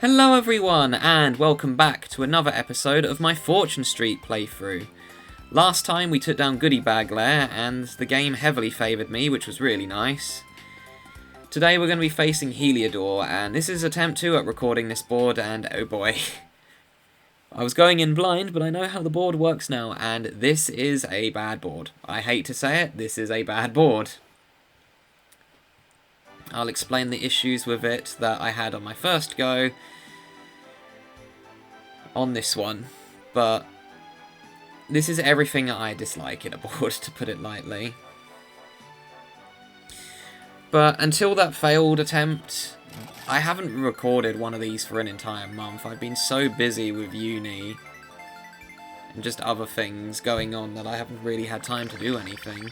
Hello everyone, and welcome back to another episode of my Fortune Street playthrough. Last time we took down Goodie Bag Lair, and the game heavily favoured me, which was really nice. Today we're going to be facing Heliodor, and this is attempt 2 at recording this board, and oh boy. I was going in blind, but I know how the board works now, and this is a bad board. I hate to say it, this is a bad board. I'll explain the issues with it that I had on my first go on this one, but this is everything I dislike in a board, to put it lightly. But until that failed attempt, I haven't recorded one of these for an entire month. I've been so busy with uni and just other things going on that I haven't really had time to do anything.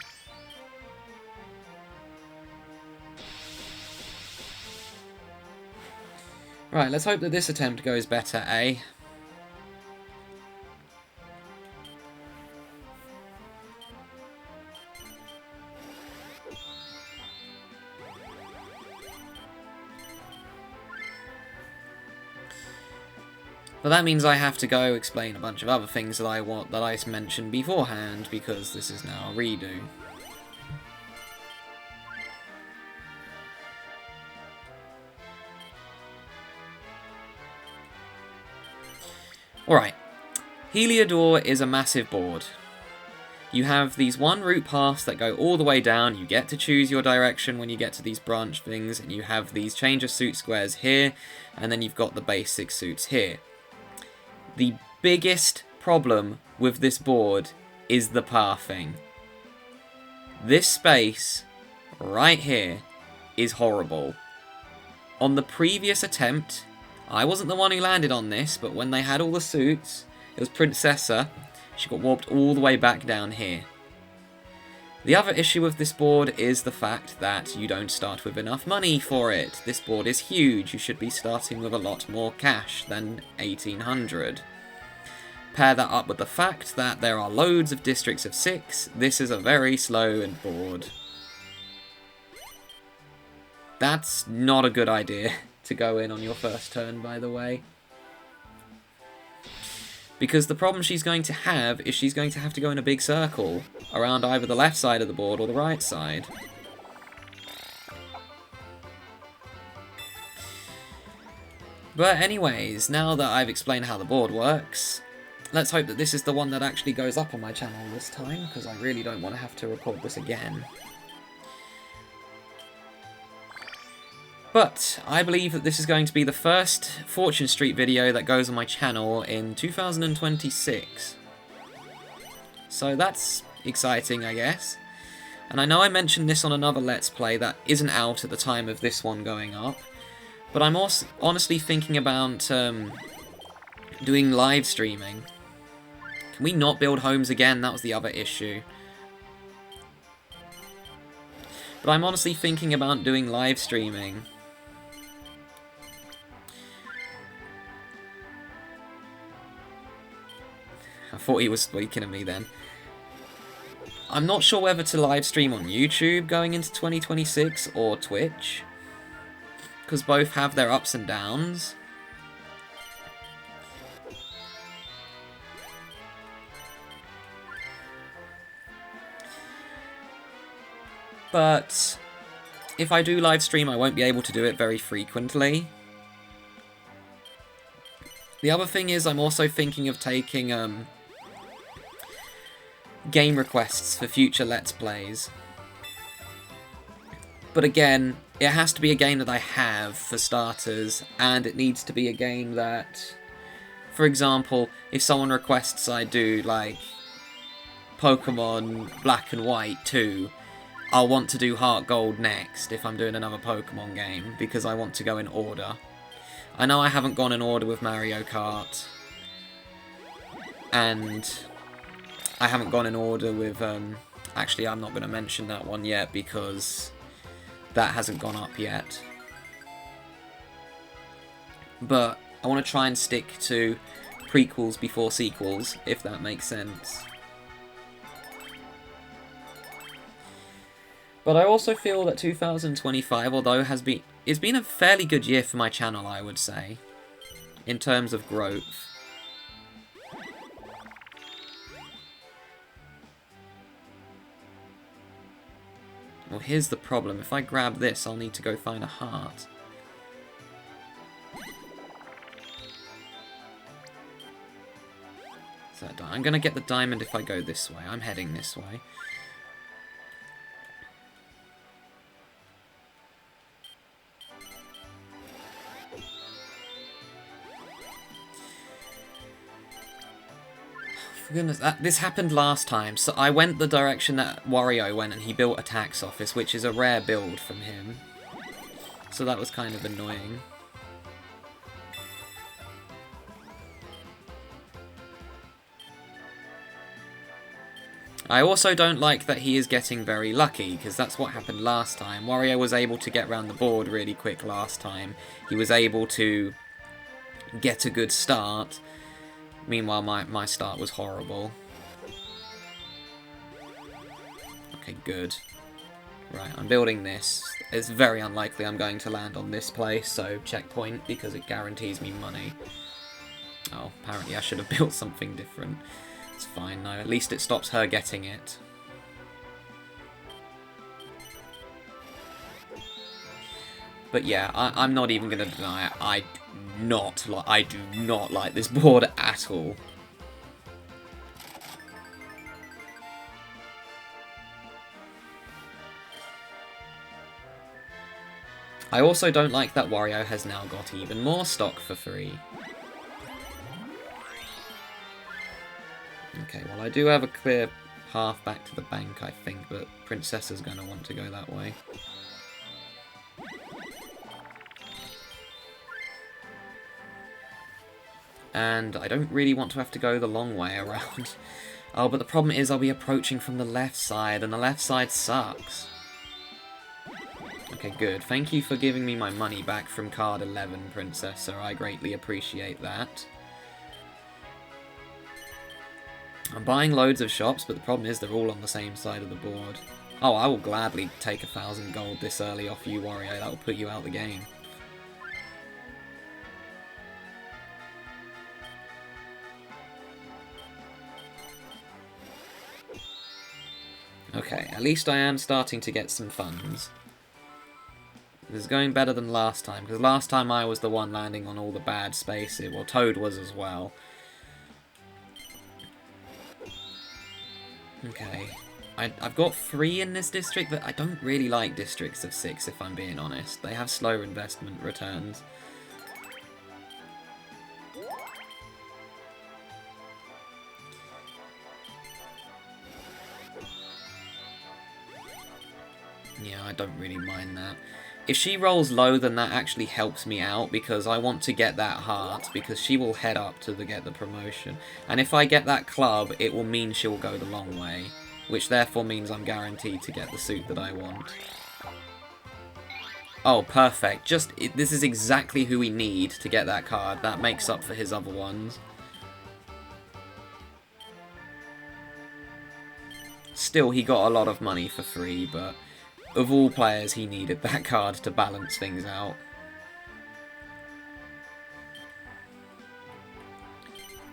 Right, let's hope that this attempt goes better, eh? But that means I have to go explain a bunch of other things that I mentioned beforehand, because this is now a redo. Alright, Heliodor is a massive board. You have these one route paths that go all the way down, you get to choose your direction when you get to these branch things, and you have these change of suit squares here, and then you've got the basic suits here. The biggest problem with this board is the pathing. This space, right here, is horrible. On the previous attempt, I wasn't the one who landed on this, but when they had all the suits, it was Princessa. She got warped all the way back down here. The other issue with this board is the fact that you don't start with enough money for it. This board is huge. You should be starting with a lot more cash than 1800. Pair that up with the fact that there are loads of districts of 6. This is a very slow board. That's not a good idea to go in on your first turn, by the way. Because the problem she's going to have is she's going to have to go in a big circle around either the left side of the board or the right side. But anyways, now that I've explained how the board works, let's hope that this is the one that actually goes up on my channel this time, because I really don't want to have to record this again. But I believe that this is going to be the first Fortune Street video that goes on my channel in 2026. So that's exciting, I guess. And I know I mentioned this on another Let's Play that isn't out at the time of this one going up, but I'm also honestly thinking about doing live streaming. Can we not build homes again? That was the other issue. But I'm honestly thinking about doing live streaming. I thought he was speaking at me then. I'm not sure whether to live stream on YouTube going into 2026 or Twitch, because both have their ups and downs. But if I do live stream, I won't be able to do it very frequently. The other thing is I'm also thinking of taking game requests for future Let's Plays. But again, it has to be a game that I have, for starters, and it needs to be a game that, for example, if someone requests I do, like, Pokemon Black and White 2, I'll want to do Heart Gold next if I'm doing another Pokemon game, because I want to go in order. I know I haven't gone in order with Mario Kart, and I haven't gone in order with, actually I'm not going to mention that one yet because that hasn't gone up yet. But I want to try and stick to prequels before sequels, if that makes sense. But I also feel that 2025, although it's been a fairly good year for my channel, I would say. in terms of growth. Well, here's the problem. If I grab this, I'll need to go find a heart. So I'm going to get the diamond if I go this way. I'm heading this way. For goodness, this happened last time. So I went the direction that Wario went and he built a tax office, which is a rare build from him. So that was kind of annoying. I also don't like that he is getting very lucky, because that's what happened last time. Wario was able to get around the board really quick last time. He was able to get a good start. Meanwhile, my start was horrible. Okay, good. Right, I'm building this. It's very unlikely I'm going to land on this place, so checkpoint, because it guarantees me money. Oh, apparently I should have built something different. It's fine, though. At least it stops her getting it. But yeah, I'm not even going to deny it. I do not like this board at all. I also don't like that Wario has now got even more stock for free. Okay, well I do have a clear path back to the bank, I think, but Princessa's going to want to go that way. And I don't really want to have to go the long way around. Oh, but the problem is I'll be approaching from the left side, and the left side sucks. Okay, good. Thank you for giving me my money back from card 11, Princessa. I greatly appreciate that. I'm buying loads of shops, but the problem is they're all on the same side of the board. Oh, I will gladly take 1,000 gold this early off you, Wario. That will put you out the game. Okay, at least I am starting to get some funds. This is going better than last time, because last time I was the one landing on all the bad spaces. Well, Toad was as well. Okay. I've got 3 in this district, but I don't really like districts of 6, if I'm being honest. They have slower investment returns. Yeah, I don't really mind that. If she rolls low, then that actually helps me out, because I want to get that heart, because she will head up to get the promotion. And if I get that club, it will mean she'll go the long way, which therefore means I'm guaranteed to get the suit that I want. Oh, perfect. This is exactly who we need to get that card. That makes up for his other ones. Still, he got a lot of money for free, but of all players, he needed that card to balance things out.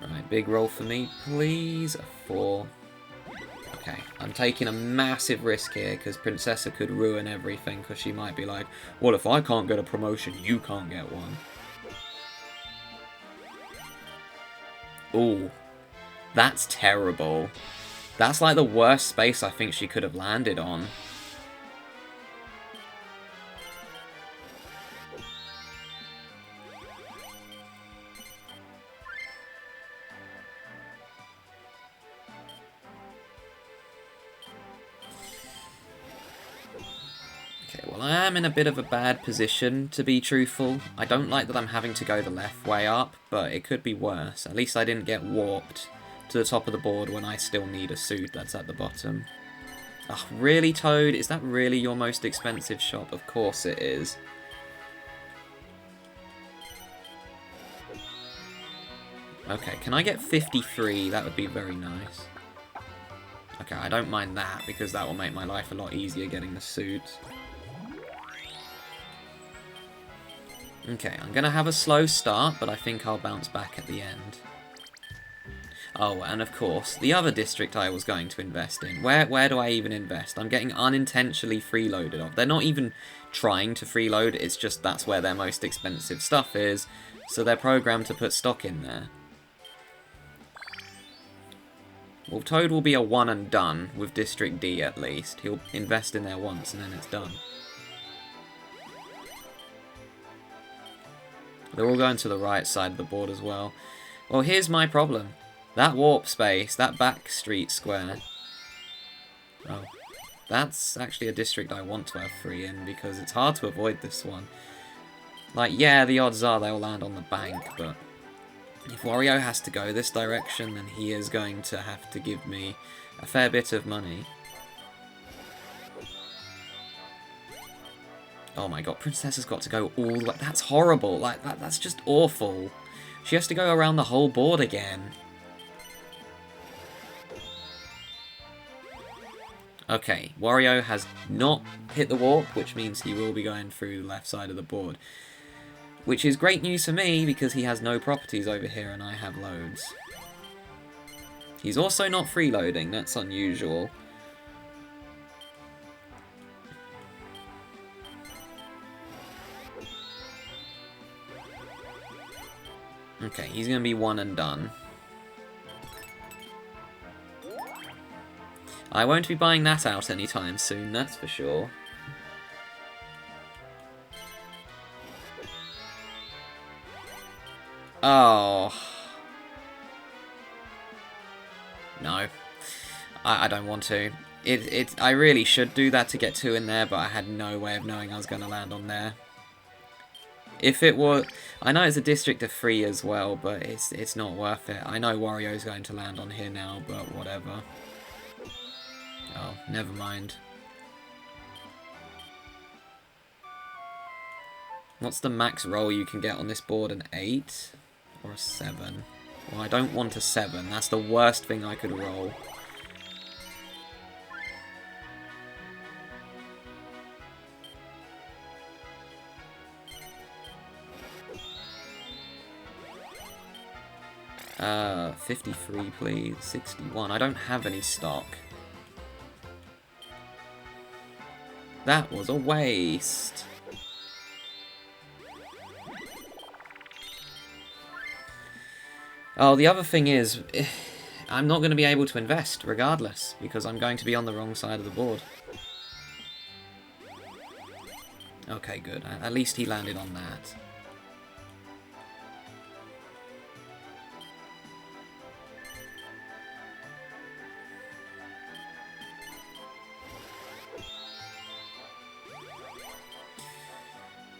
Right, big roll for me, please. A 4. Okay, I'm taking a massive risk here, because Princessa could ruin everything, because she might be like, well, if I can't get a promotion, you can't get one. Ooh, that's terrible. That's like the worst space I think she could have landed on. Well, I am in a bit of a bad position, to be truthful. I don't like that I'm having to go the left way up, but it could be worse. At least I didn't get warped to the top of the board when I still need a suit that's at the bottom. Oh, really, Toad? Is that really your most expensive shop? Of course it is. Okay, can I get 53? That would be very nice. Okay, I don't mind that, because that will make my life a lot easier getting the suit. Okay, I'm going to have a slow start, but I think I'll bounce back at the end. Oh, and of course, the other district I was going to invest in. Where do I even invest? I'm getting unintentionally freeloaded off. They're not even trying to freeload, it's just that's where their most expensive stuff is, so they're programmed to put stock in there. Well, Toad will be a one and done with District D at least. He'll invest in there once and then it's done. They're all going to the right side of the board as well. Well, here's my problem. That warp space, that backstreet square. Oh, that's actually a district I want to have free in because it's hard to avoid this one. Like, yeah, the odds are they'll land on the bank, but if Wario has to go this direction, then he is going to have to give me a fair bit of money. Oh my god, Princessa's got to go all the way. That's horrible. Like, that's just awful. She has to go around the whole board again. Okay, Wario has not hit the warp, which means he will be going through the left side of the board. Which is great news for me, because he has no properties over here and I have loads. He's also not freeloading, that's unusual. Okay, he's going to be one and done. I won't be buying that out anytime soon, that's for sure. Oh. No. I don't want to. I really should do that to get two in there, but I had no way of knowing I was going to land on there. If it were... I know it's a district of 3 as well, but it's not worth it. I know Wario's going to land on here now, but whatever. Oh, never mind. What's the max roll you can get on this board? An 8? Or a 7? Well, I don't want a 7. That's the worst thing I could roll. Uh, 53 please. 61. I don't have any stock. That was a waste. Oh, the other thing is, I'm not going to be able to invest regardless, because I'm going to be on the wrong side of the board. Okay, good. At least he landed on that.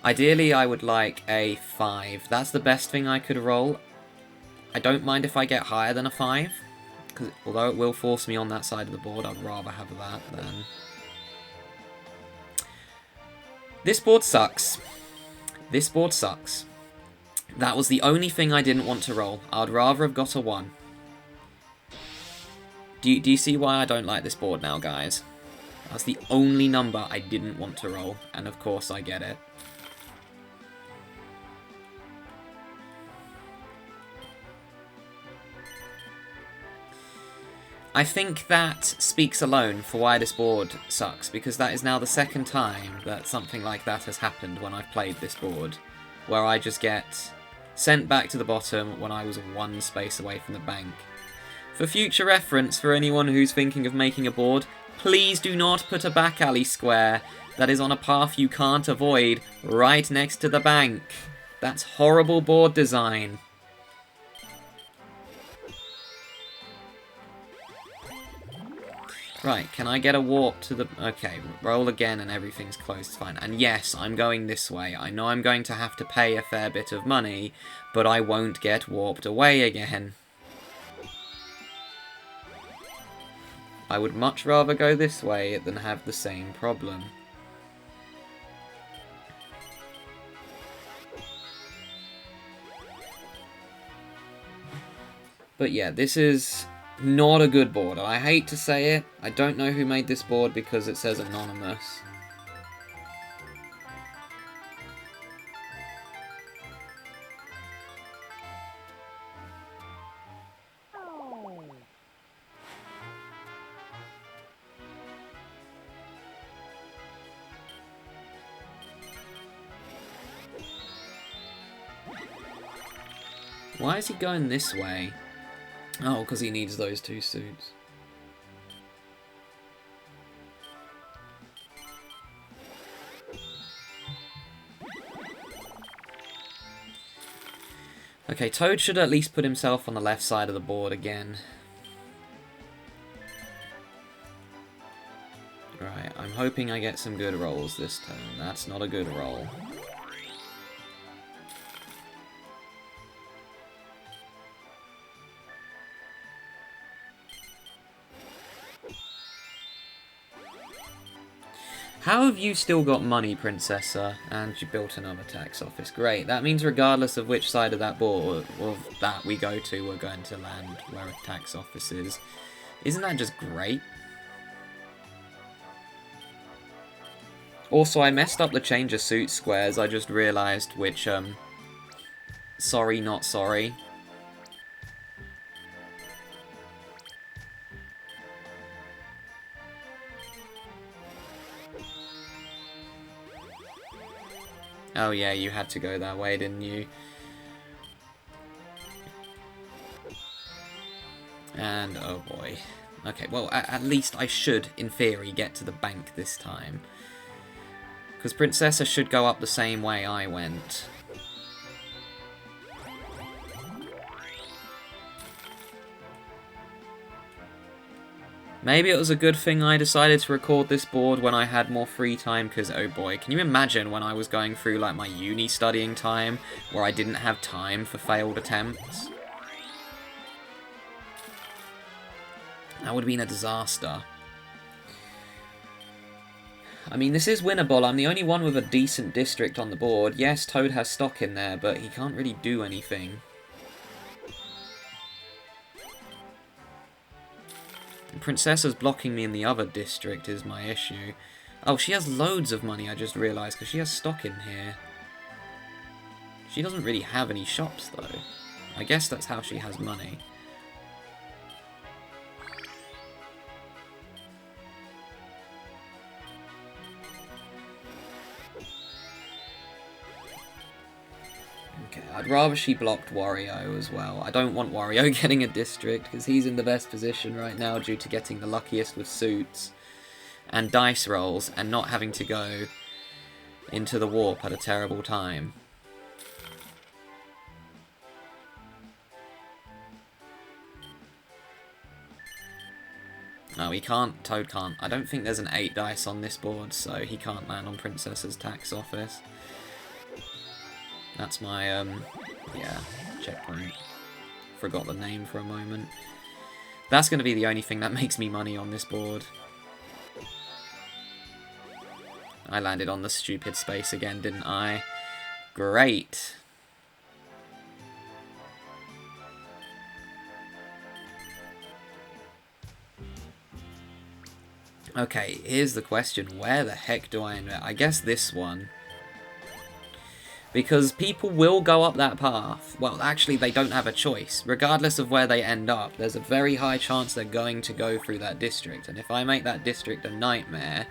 Ideally, I would like a 5. That's the best thing I could roll. I don't mind if I get higher than a 5, because although it will force me on that side of the board, I'd rather have that than... This board sucks. This board sucks. That was the only thing I didn't want to roll. I'd rather have got a 1. Do you see why I don't like this board now, guys? That's the only number I didn't want to roll, and of course I get it. I think that speaks alone for why this board sucks, because that is now the second time that something like that has happened when I've played this board, where I just get sent back to the bottom when I was 1 space away from the bank. For future reference, for anyone who's thinking of making a board, please do not put a back alley square that is on a path you can't avoid right next to the bank. That's horrible board design. Right, can I get a warp to the... Okay, roll again and everything's closed, fine. And yes, I'm going this way. I know I'm going to have to pay a fair bit of money, but I won't get warped away again. I would much rather go this way than have the same problem. But yeah, this is... not a good board. I hate to say it. I don't know who made this board because it says anonymous. Why is he going this way? Oh, because he needs those 2 suits. Okay, Toad should at least put himself on the left side of the board again. Right, I'm hoping I get some good rolls this turn. That's not a good roll. How have you still got money, Princessa? And you built another tax office. Great. That means regardless of which side of that board of that we go to, we're going to land where a tax office is. Isn't that just great? Also, I messed up the change of suit squares. I just realised which, sorry, not sorry. Oh yeah, you had to go that way, didn't you? And, oh boy. Okay, well, at least I should, in theory, get to the bank this time. Because Princessa should go up the same way I went. Maybe it was a good thing I decided to record this board when I had more free time, because, oh boy, can you imagine when I was going through, like, my uni studying time, where I didn't have time for failed attempts? That would have been a disaster. I mean, this is winnable. I'm the only one with a decent district on the board. Yes, Toad has stock in there, but he can't really do anything. Princessa's blocking me in the other district is my issue. Oh, she has loads of money, I just realised, because she has stock in here. She doesn't really have any shops, though. I guess that's how she has money. Okay, I'd rather she blocked Wario as well. I don't want Wario getting a district, because he's in the best position right now due to getting the luckiest with suits and dice rolls, and not having to go into the warp at a terrible time. No, he can't. Toad can't. I don't think there's an 8 dice on this board, so he can't land on Princessa's tax office. That's my, yeah, checkpoint. Forgot the name for a moment. That's going to be the only thing that makes me money on this board. I landed on the stupid space again, didn't I? Great. Okay, here's the question. Where the heck do I invest? I guess this one. Because people will go up that path. Well, actually, they don't have a choice. Regardless of where they end up, there's a very high chance they're going to go through that district. And if I make that district a nightmare...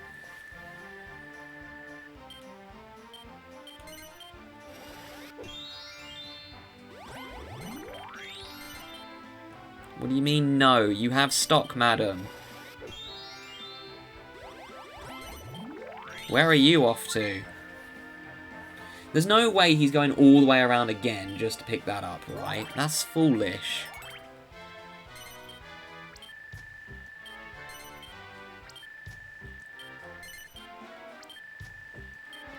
What do you mean, no? You have stock, madam. Where are you off to? There's no way he's going all the way around again just to pick that up, right? That's foolish.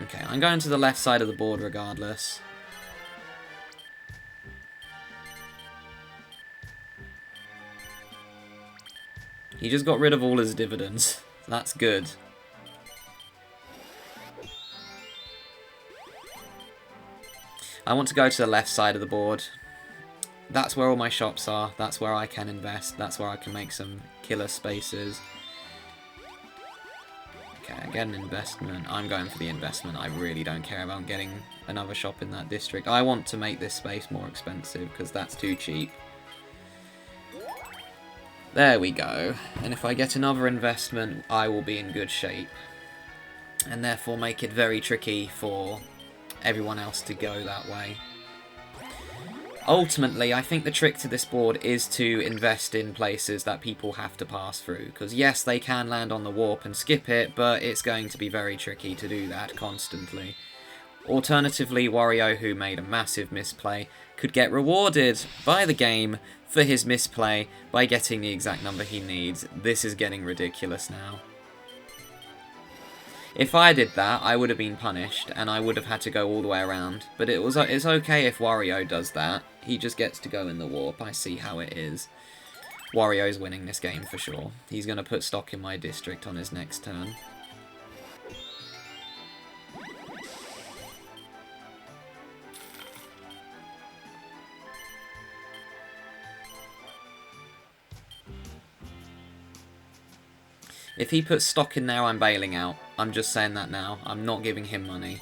Okay, I'm going to the left side of the board regardless. He just got rid of all his dividends. That's good. I want to go to the left side of the board. That's where all my shops are. That's where I can invest. That's where I can make some killer spaces. Okay, I get an investment. I'm going for the investment. I really don't care about getting another shop in that district. I want to make this space more expensive because that's too cheap. There we go. And if I get another investment, I will be in good shape. And therefore make it very tricky for everyone else to go that way. Ultimately, I think the trick to this board is to invest in places that people have to pass through. Because yes, they can land on the warp and skip it, but it's going to be very tricky to do that constantly. Alternatively, Wario, who made a massive misplay, could get rewarded by the game for his misplay by getting the exact number he needs. This is getting ridiculous now. If I did that, I would have been punished, and I would have had to go all the way around. But it's okay if Wario does that. He just gets to go in the warp. I see how it is. Wario's winning this game for sure. He's going to put stock in my district on his next turn. If he puts stock in there, I'm bailing out. I'm just saying that now. I'm not giving him money.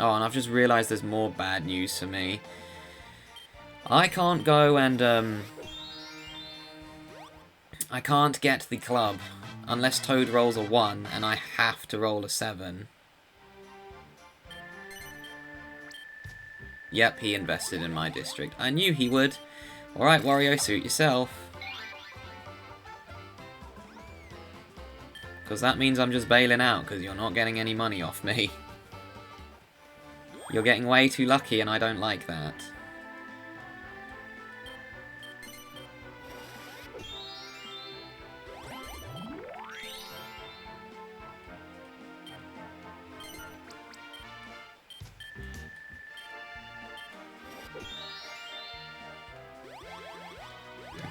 Oh, and I've just realised there's more bad news for me. I can't go and, I can't get the club unless Toad rolls a 1, and I have to roll a 7. Yep, he invested in my district. I knew he would. Alright, Wario, suit yourself. Because that means I'm just bailing out, because you're not getting any money off me. You're getting way too lucky, and I don't like that.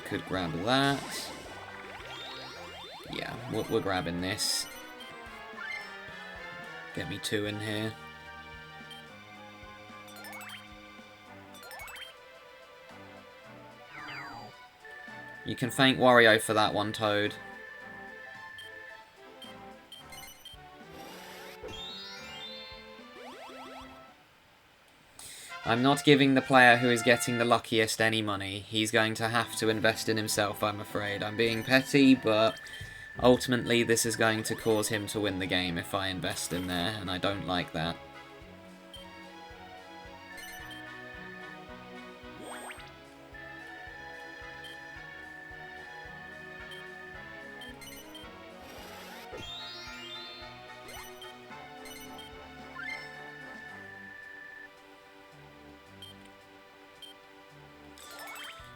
Could grab that. Yeah, we're grabbing this. Get me 2 in here. You can thank Wario for that one, Toad. I'm not giving the player who is getting the luckiest any money. He's going to have to invest in himself, I'm afraid. I'm being petty, but ultimately this is going to cause him to win the game if I invest in there, and I don't like that.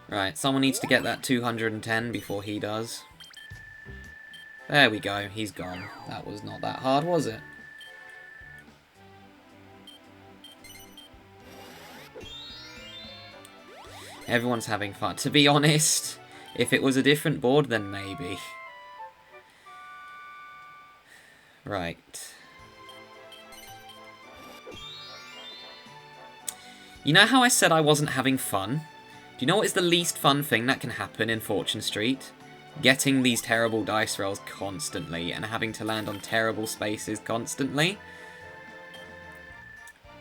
Right, someone needs to get that 210 before he does. There we go, he's gone. That was not that hard, was it? Everyone's having fun. To be honest, if it was a different board, then maybe. Right. You know how I said I wasn't having fun? Do you know what is the least fun thing that can happen in Fortune Street? Getting these terrible dice rolls constantly and having to land on terrible spaces constantly.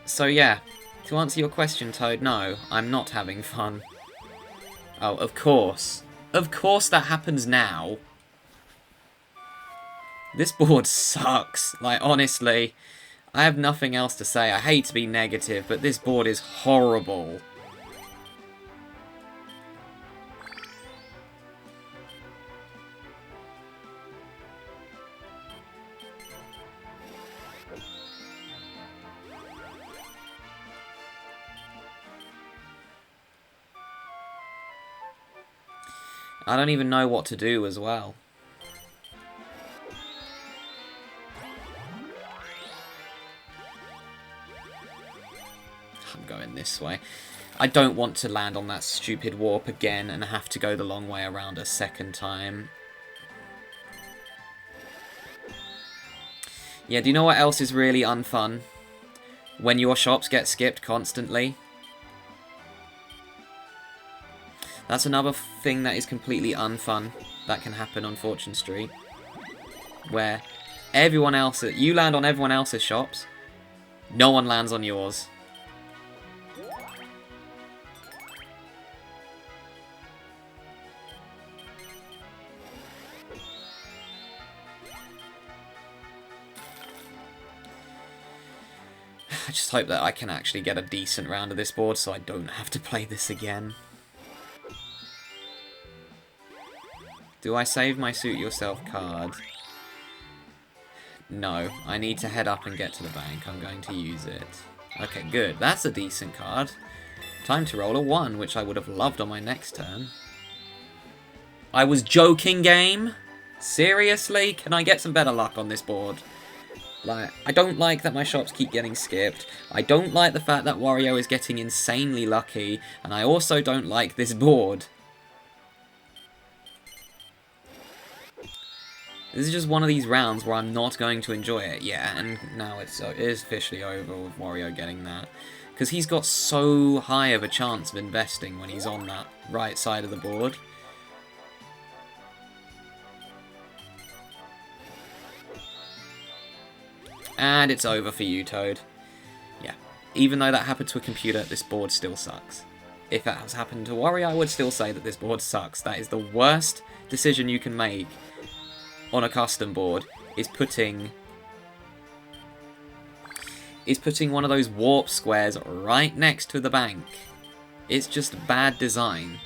So yeah, to answer your question, Toad, no, I'm not having fun. Oh, of course. Of course that happens now. This board sucks. Like, honestly, I have nothing else to say. I hate to be negative, but this board is horrible. I don't even know what to do as well. I'm going this way. I don't want to land on that stupid warp again and have to go the long way around a second time. Yeah, do you know what else is really unfun? When your shops get skipped constantly. That's another thing that is completely unfun that can happen on Fortune Street. Where everyone else, you land on everyone else's shops, no one lands on yours. I just hope that I can actually get a decent round of this board so I don't have to play this again. Do I save my suit yourself card? No, I need to head up and get to the bank. I'm going to use it. Okay, good. That's a decent card. Time to roll a 1, which I would have loved on my next turn. I was joking, game? Seriously? Can I get some better luck on this board? Like, I don't like that my shops keep getting skipped. I don't like the fact that Wario is getting insanely lucky. And I also don't like this board. This is just one of these rounds where I'm not going to enjoy it. Yeah, and now it is officially over with Wario getting that. Because he's got so high of a chance of investing when he's on that right side of the board. And it's over for you, Toad. Yeah. Even though that happened to a computer, this board still sucks. If that has happened to Wario, I would still say that this board sucks. That is the worst decision you can make on a custom board, is putting one of those warp squares right next to the bank. It's just bad design.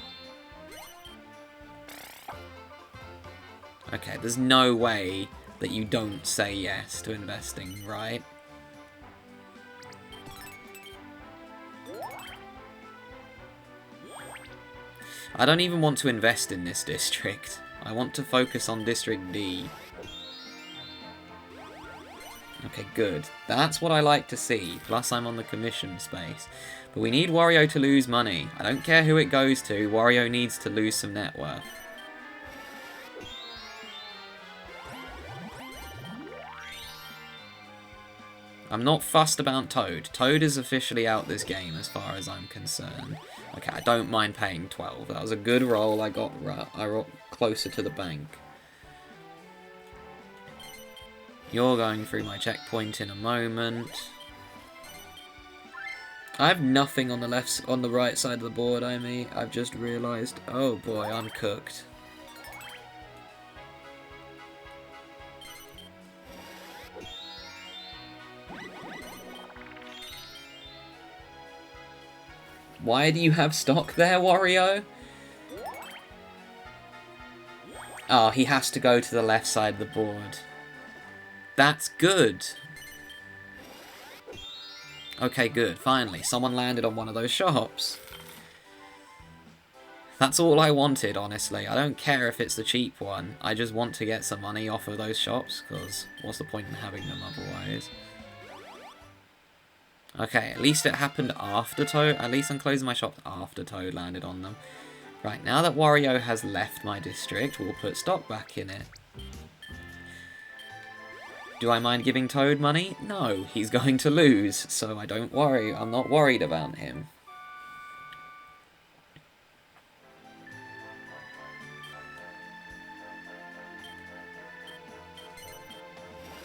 Okay, there's no way that you don't say yes to investing, right? I don't even want to invest in this district. I want to focus on District D. Okay, good. That's what I like to see. Plus, I'm on the commission space. But we need Wario to lose money. I don't care who it goes to. Wario needs to lose some net worth. I'm not fussed about Toad. Toad is officially out this game as far as I'm concerned. Okay, I don't mind paying 12. That was a good roll. I got closer to the bank. You're going through my checkpoint in a moment. I have nothing on the right side of the board, I've just realised. Oh boy, I'm cooked. Why do you have stock there, Wario? Oh, he has to go to the left side of the board. That's good. Okay, good. Finally, someone landed on one of those shops. That's all I wanted, honestly. I don't care if it's the cheap one. I just want to get some money off of those shops, because what's the point in having them otherwise? Okay, at least it happened after Toad. At least I'm closing my shop after Toad landed on them. Right, now that Wario has left my district, we'll put stock back in it. Do I mind giving Toad money? No, he's going to lose, so I don't worry. I'm not worried about him.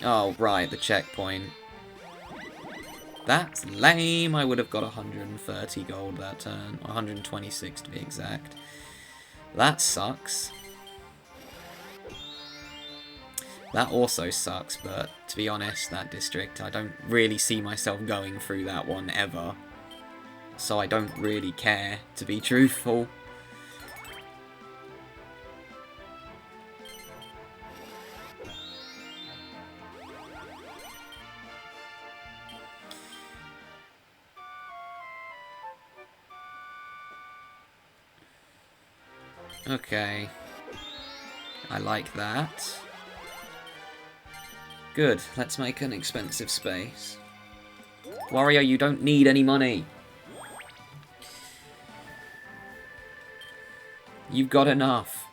Oh, right, the checkpoint. That's lame. I would have got 130 gold that turn. 126 to be exact. That sucks. That also sucks, but to be honest, that district, I don't really see myself going through that one ever. So I don't really care, to be truthful. Okay. I like that. Good, let's make an expensive space. Wario, you don't need any money. You've got enough.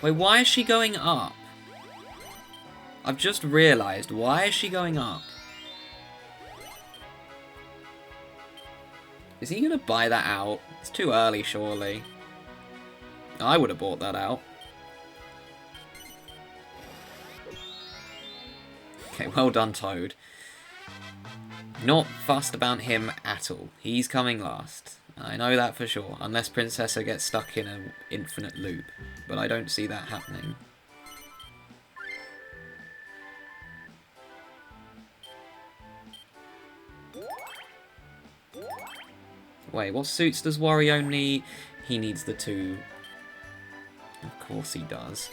Wait, why is she going up? I've just realised, why is she going up? Is he going to buy that out? It's too early, surely. I would have bought that out. Okay, well done, Toad. Not fussed about him at all. He's coming last. I know that for sure. Unless Princessa gets stuck in an infinite loop. But I don't see that happening. Wait, what suits does Wario need? He needs the 2. Of course he does.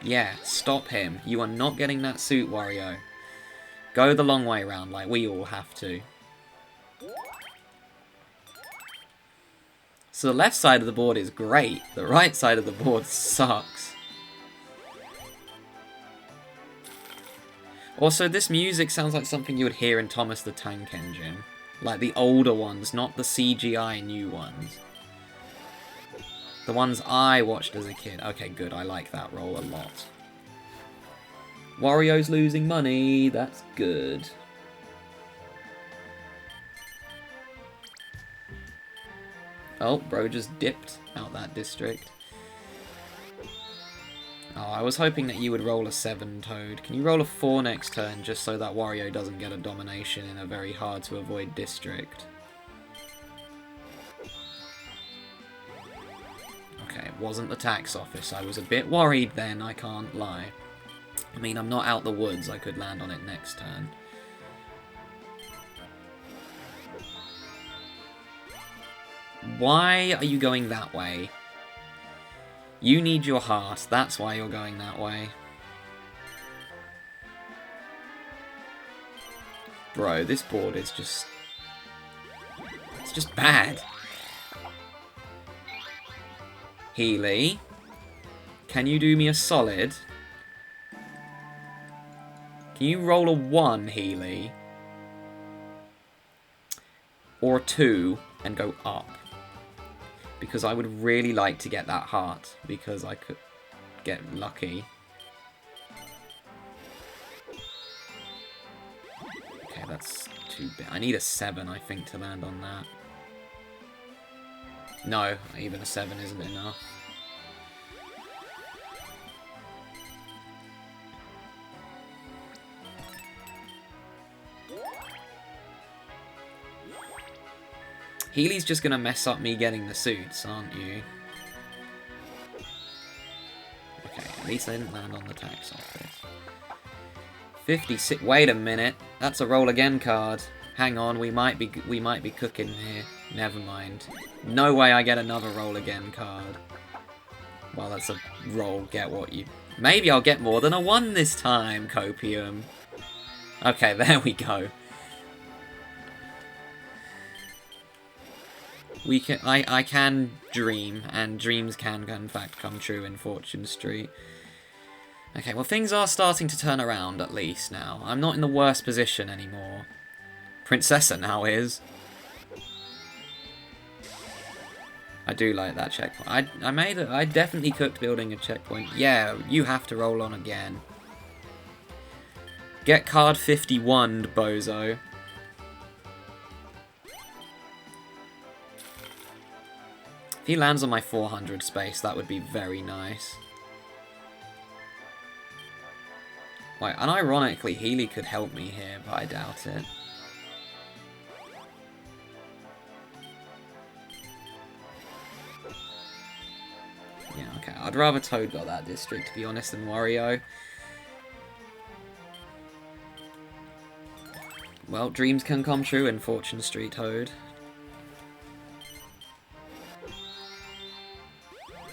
Yeah, stop him. You are not getting that suit, Wario. Go the long way round, like we all have to. So the left side of the board is great. The right side of the board sucks. Also, this music sounds like something you would hear in Thomas the Tank Engine. Like the older ones, not the CGI new ones. The ones I watched as a kid. Okay, good. I like that roll a lot. Wario's losing money. That's good. Oh, bro just dipped out that district. Oh, I was hoping that you would roll a 7, Toad. Can you roll a 4 next turn, just so that Wario doesn't get a domination in a very hard-to-avoid district? Okay, it wasn't the tax office. I was a bit worried then, I can't lie. I mean, I'm not out the woods. I could land on it next turn. Why are you going that way? You need your heart, that's why you're going that way. Bro, this board is just... it's just bad. Healy, can you do me a solid? Can you roll a 1, Healy? Or a 2 and go up? Because I would really like to get that heart, because I could get lucky. Okay, that's too big. I need a 7, I think, to land on that. No, even a 7 isn't enough. Healy's just going to mess up me getting the suits, aren't you? Okay, at least I didn't land on the tax office. 56. Wait a minute. That's a roll again card. Hang on, we might be cooking here. Never mind. No way I get another roll again card. Well, that's a roll. Get what you... Maybe I'll get more than a 1 this time, Copium. Okay, there we go. I can dream, and dreams can in fact come true in Fortune Street. Okay, well things are starting to turn around at least now. I'm not in the worst position anymore. Princessa now is. I do like that checkpoint. I definitely cooked building a checkpoint. Yeah, you have to roll on again. Get card 51, bozo. If he lands on my 400 space, that would be very nice. Wait, unironically, Healy could help me here, but I doubt it. Yeah, okay. I'd rather Toad got that district, to be honest, than Wario. Well, dreams can come true in Fortune Street, Toad.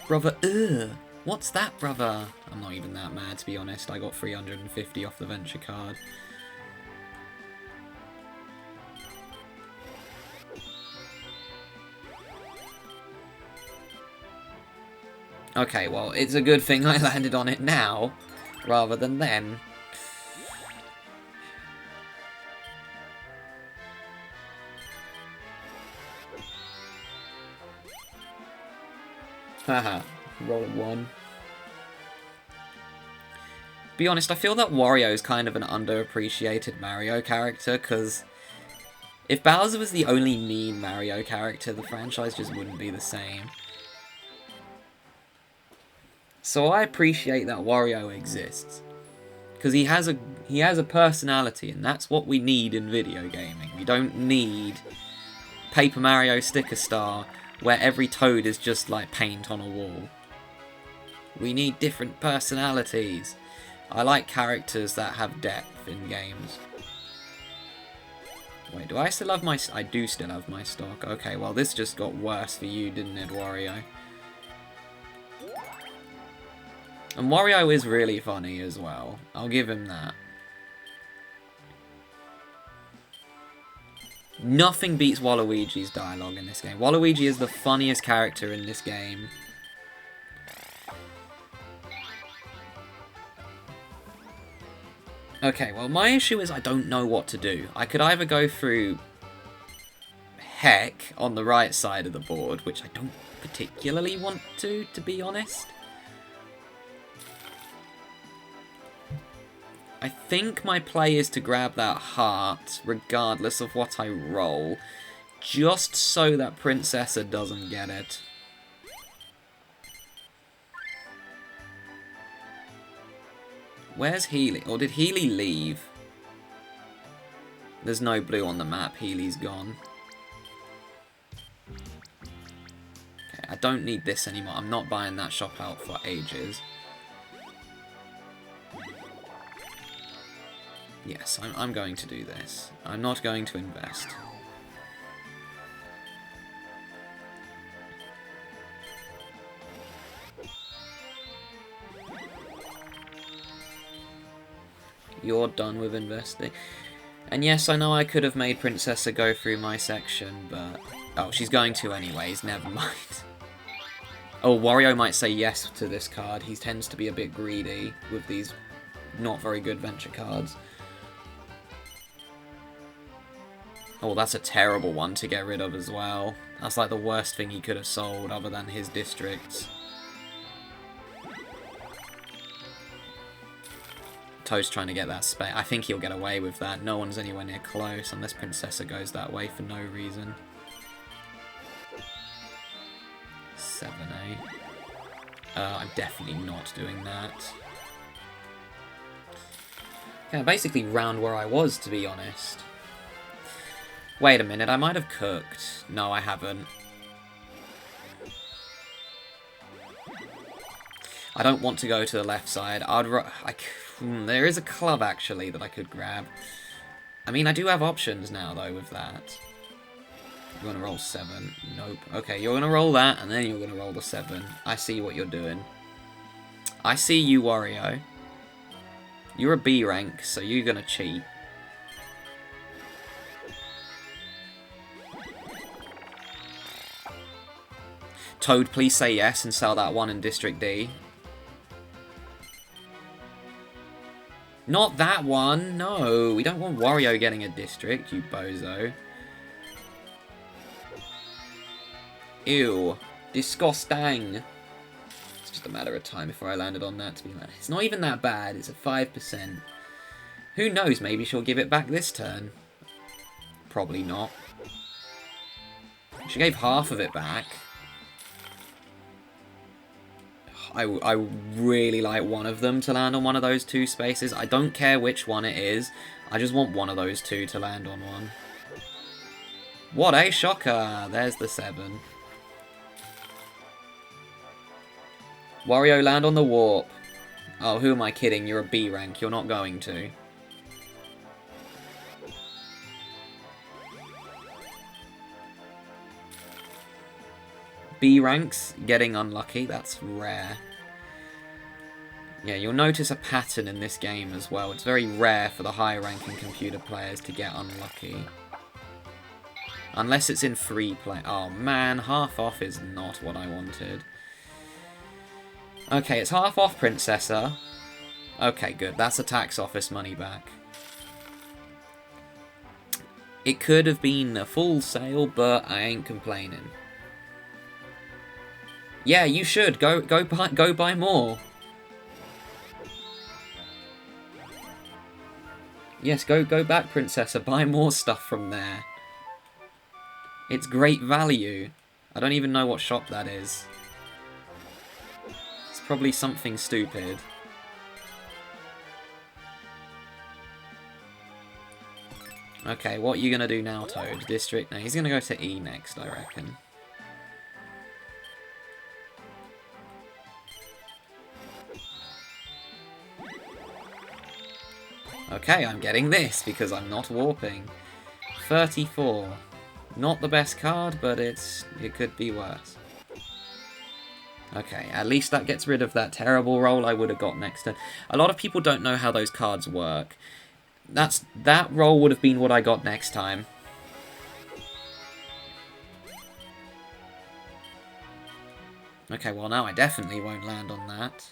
Brother, ugh! What's that, brother? I'm not even that mad, to be honest. I got 350 off the venture card. Okay, well, it's a good thing I landed on it now, rather than then. Haha, roll a 1. Be honest, I feel that Wario is kind of an underappreciated Mario character, because if Bowser was the only mean Mario character, the franchise just wouldn't be the same. So I appreciate that Wario exists, Because he has a personality, and that's what we need in video gaming. We don't need Paper Mario Sticker Star, where every toad is just like paint on a wall. We need different personalities. I like characters that have depth in games. Wait, do I still have my... I do still have my stock. Okay, well this just got worse for you, didn't it, Wario? And Wario is really funny as well. I'll give him that. Nothing beats Waluigi's dialogue in this game. Waluigi is the funniest character in this game. Okay, well my issue is I don't know what to do. I could either go through Heck on the right side of the board, which I don't particularly want to be honest. I think my play is to grab that heart, regardless of what I roll, just so that Princessa doesn't get it. Where's Healy? Or did Healy leave? There's no blue on the map. Healy's gone. Okay, I don't need this anymore. I'm not buying that shop out for ages. Yes, I'm going to do this. I'm not going to invest. You're done with investing. And yes, I know I could have made Princessa go through my section, but... Oh, she's going to anyways, never mind. Oh, Wario might say yes to this card. He tends to be a bit greedy with these not very good venture cards. Oh, that's a terrible one to get rid of as well. That's like the worst thing he could have sold other than his districts. Toad's trying to get that space. I think he'll get away with that. No one's anywhere near close unless Princessa goes that way for no reason. 7A. I'm definitely not doing that. Yeah, basically round where I was, to be honest. Wait a minute, I might have cooked. No, I haven't. I don't want to go to the left side. There is a club, actually, that I could grab. I mean, I do have options now, though, with that. You want to roll 7? Nope. Okay, you're going to roll that, and then you're going to roll the 7. I see what you're doing. I see you, Wario. You're a B rank, so you're going to cheat. Toad, please say yes and sell that one in District D. Not that one! No! We don't want Wario getting a district, you bozo. Ew. Disgusting. It's just a matter of time before I landed on that, to be honest. It's not even that bad, it's a 5%. Who knows, maybe she'll give it back this turn. Probably not. She gave half of it back. I really like one of them to land on one of those two spaces. I don't care which one it is. I just want one of those two to land on one. What a shocker! There's the 7. Wario, land on the warp. Oh, who am I kidding? You're a B rank. You're not going to. B ranks getting unlucky. That's rare. Yeah, you'll notice a pattern in this game as well. It's very rare for the high-ranking computer players to get unlucky. Unless it's in free play. Oh man, half off is not what I wanted. Okay, it's half off, Princessa. Okay, good. That's a tax office money back. It could have been a full sale, but I ain't complaining. Yeah, you should. Go buy more. Yes, go back, Princessa. Buy more stuff from there. It's great value. I don't even know what shop that is. It's probably something stupid. Okay, what are you going to do now, Toad? District? No, he's going to go to E next, I reckon. Okay, I'm getting this because I'm not warping. 34. Not the best card, but it could be worse. Okay, at least that gets rid of that terrible roll I would have got next turn. A lot of people don't know how those cards work. That roll would have been what I got next time. Okay, well now I definitely won't land on that.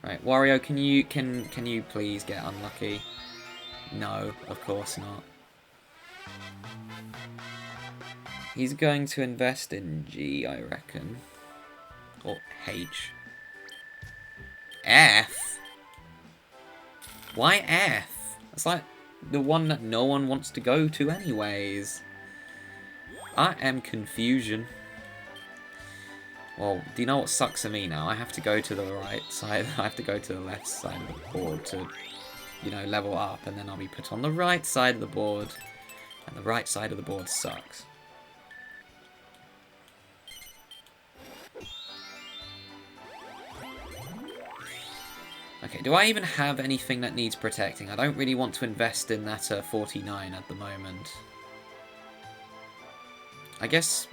Right, Wario, can you please get unlucky? No, of course not. He's going to invest in G, I reckon. Or H. F? Why F? It's like the one that no one wants to go to anyways. I am confusion. Well, do you know what sucks for me now? I have to go to the right side. I have to go to the left side of the board to, you know, level up. And then I'll be put on the right side of the board. And the right side of the board sucks. Okay, do I even have anything that needs protecting? I don't really want to invest in that 49 at the moment. I guess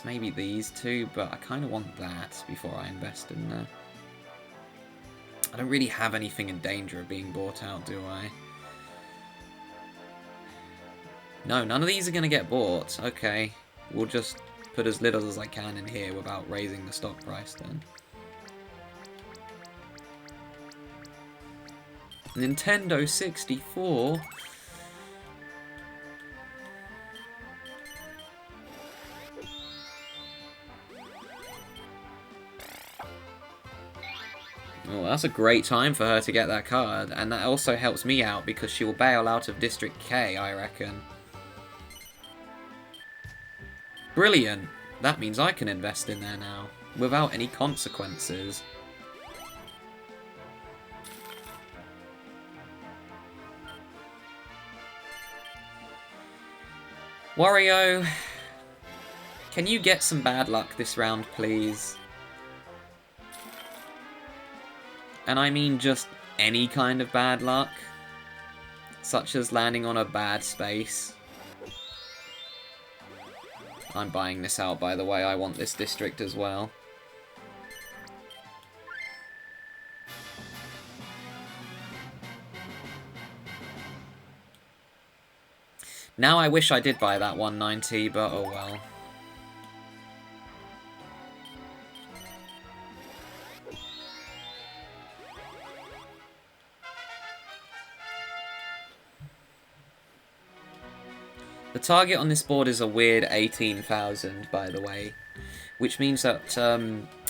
maybe these two, but I kind of want that before I invest in there. I don't really have anything in danger of being bought out, do I? No, none of these are going to get bought. Okay, we'll just put as little as I can in here without raising the stock price then. Nintendo 64? Oh, that's a great time for her to get that card, and that also helps me out because she will bail out of District K, I reckon. Brilliant! That means I can invest in there now, without any consequences. Wario, can you get some bad luck this round, please? And I mean just any kind of bad luck, such as landing on a bad space. I'm buying this out, by the way. I want this district as well. Now I wish I did buy that 190, but oh well. The target on this board is a weird 18,000, by the way, which means that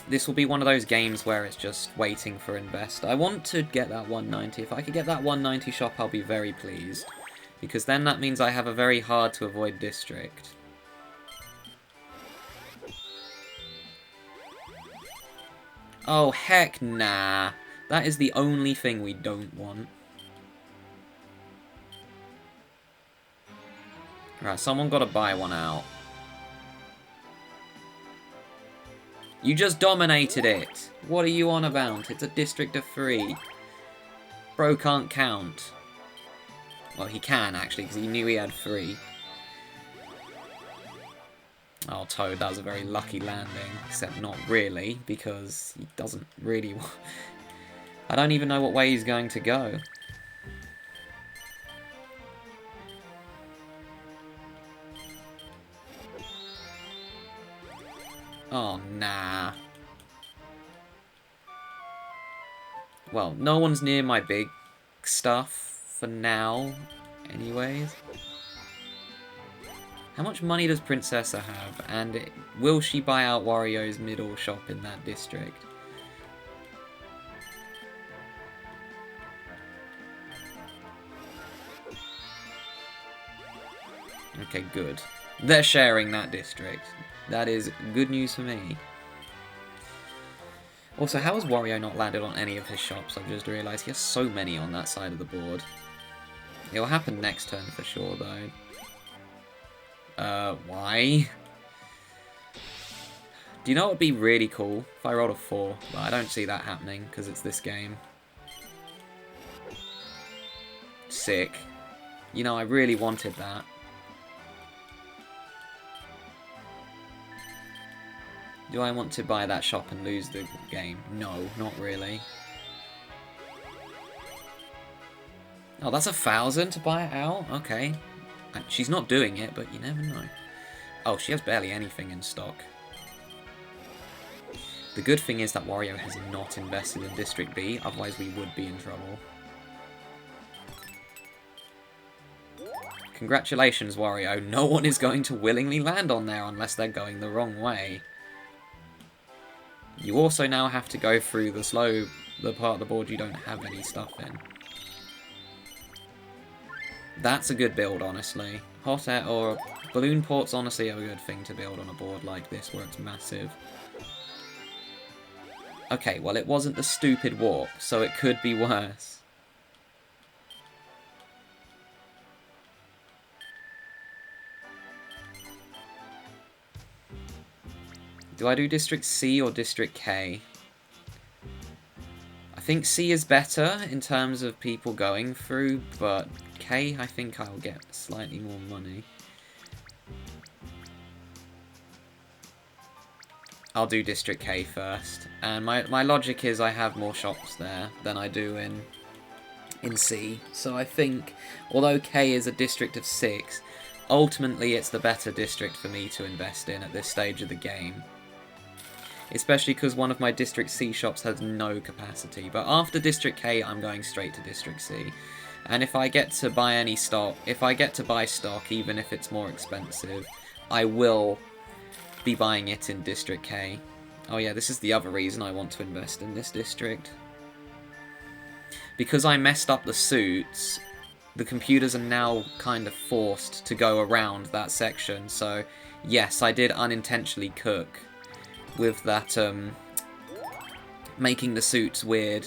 this will be one of those games where it's just waiting for invest. I want to get that 190. If I could get that 190 shop, I'll be very pleased, because then that means I have a very hard to avoid district. Oh, heck nah. That is the only thing we don't want. Right, someone got to buy one out. You just dominated it. What are you on about? It's a district of 3. Bro can't count. Well, he can, actually, because he knew he had 3. Oh, Toad, that was a very lucky landing. Except not really, because he doesn't really... I don't even know what way he's going to go. Oh, nah. Well, no one's near my big stuff for now, anyways. How much money does Princessa have? And will she buy out Wario's middle shop in that district? Okay, good. They're sharing that district. That is good news for me. Also, how has Wario not landed on any of his shops? I've just realised he has so many on that side of the board. It'll happen next turn for sure, though. Why? Do you know what would be really cool? If I rolled a 4. But I don't see that happening, because it's this game. Sick. You know, I really wanted that. Do I want to buy that shop and lose the game? No, not really. Oh, that's 1,000 to buy it out? Okay. She's not doing it, but you never know. Oh, she has barely anything in stock. The good thing is that Wario has not invested in District B, otherwise we would be in trouble. Congratulations, Wario. No one is going to willingly land on there unless they're going the wrong way. You also now have to go through the part of the board you don't have any stuff in. That's a good build, honestly. Hot air or balloon ports honestly are a good thing to build on a board like this where it's massive. Okay, well it wasn't the stupid warp, so it could be worse. Do I do District C or District K? I think C is better in terms of people going through, but K, I think I'll get slightly more money. I'll do District K first. And my logic is I have more shops there than I do in C. So I think, although K is a district of 6, ultimately it's the better district for me to invest in at this stage of the game. Especially because one of my District C shops has no capacity. But after District K, I'm going straight to District C. And if I get to buy any stock, if I get to buy stock, even if it's more expensive, I will be buying it in District K. Oh yeah, this is the other reason I want to invest in this district. Because I messed up the suits, the computers are now kind of forced to go around that section. So yes, I did unintentionally cook with that, making the suits weird.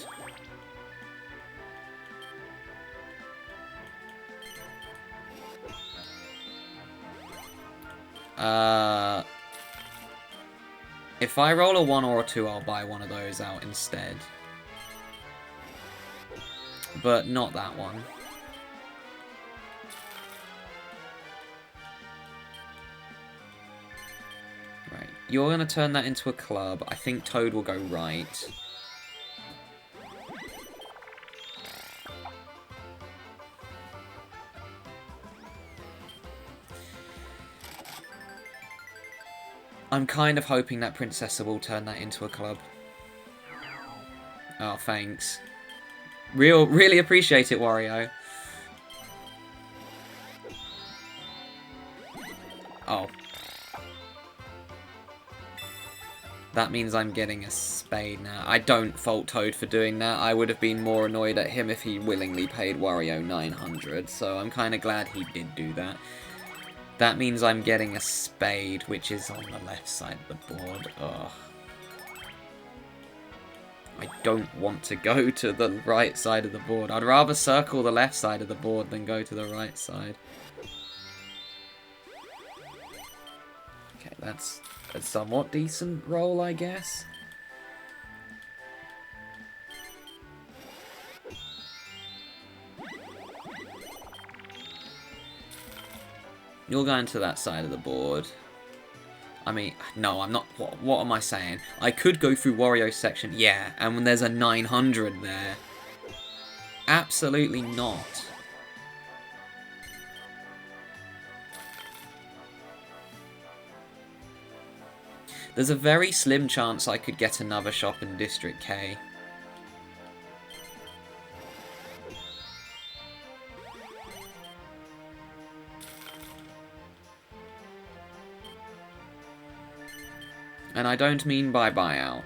If I roll a 1 or a 2, I'll buy one of those out instead. But not that one. Right, you're going to turn that into a club. I think Toad will go right. I'm kind of hoping that Princessa will turn that into a club. Oh, thanks. Really appreciate it, Wario. Oh. That means I'm getting a spade now. I don't fault Toad for doing that. I would have been more annoyed at him if he willingly paid Wario 900, so I'm kind of glad he did do that. That means I'm getting a spade, which is on the left side of the board. Ugh. I don't want to go to the right side of the board. I'd rather circle the left side of the board than go to the right side. Okay, that's a somewhat decent roll, I guess. You're going to that side of the board. I mean, no, I'm not. What am I saying? I could go through Wario's section, yeah, and when there's a 900 there. Absolutely not. There's a very slim chance I could get another shop in District K. And I don't mean by buyout.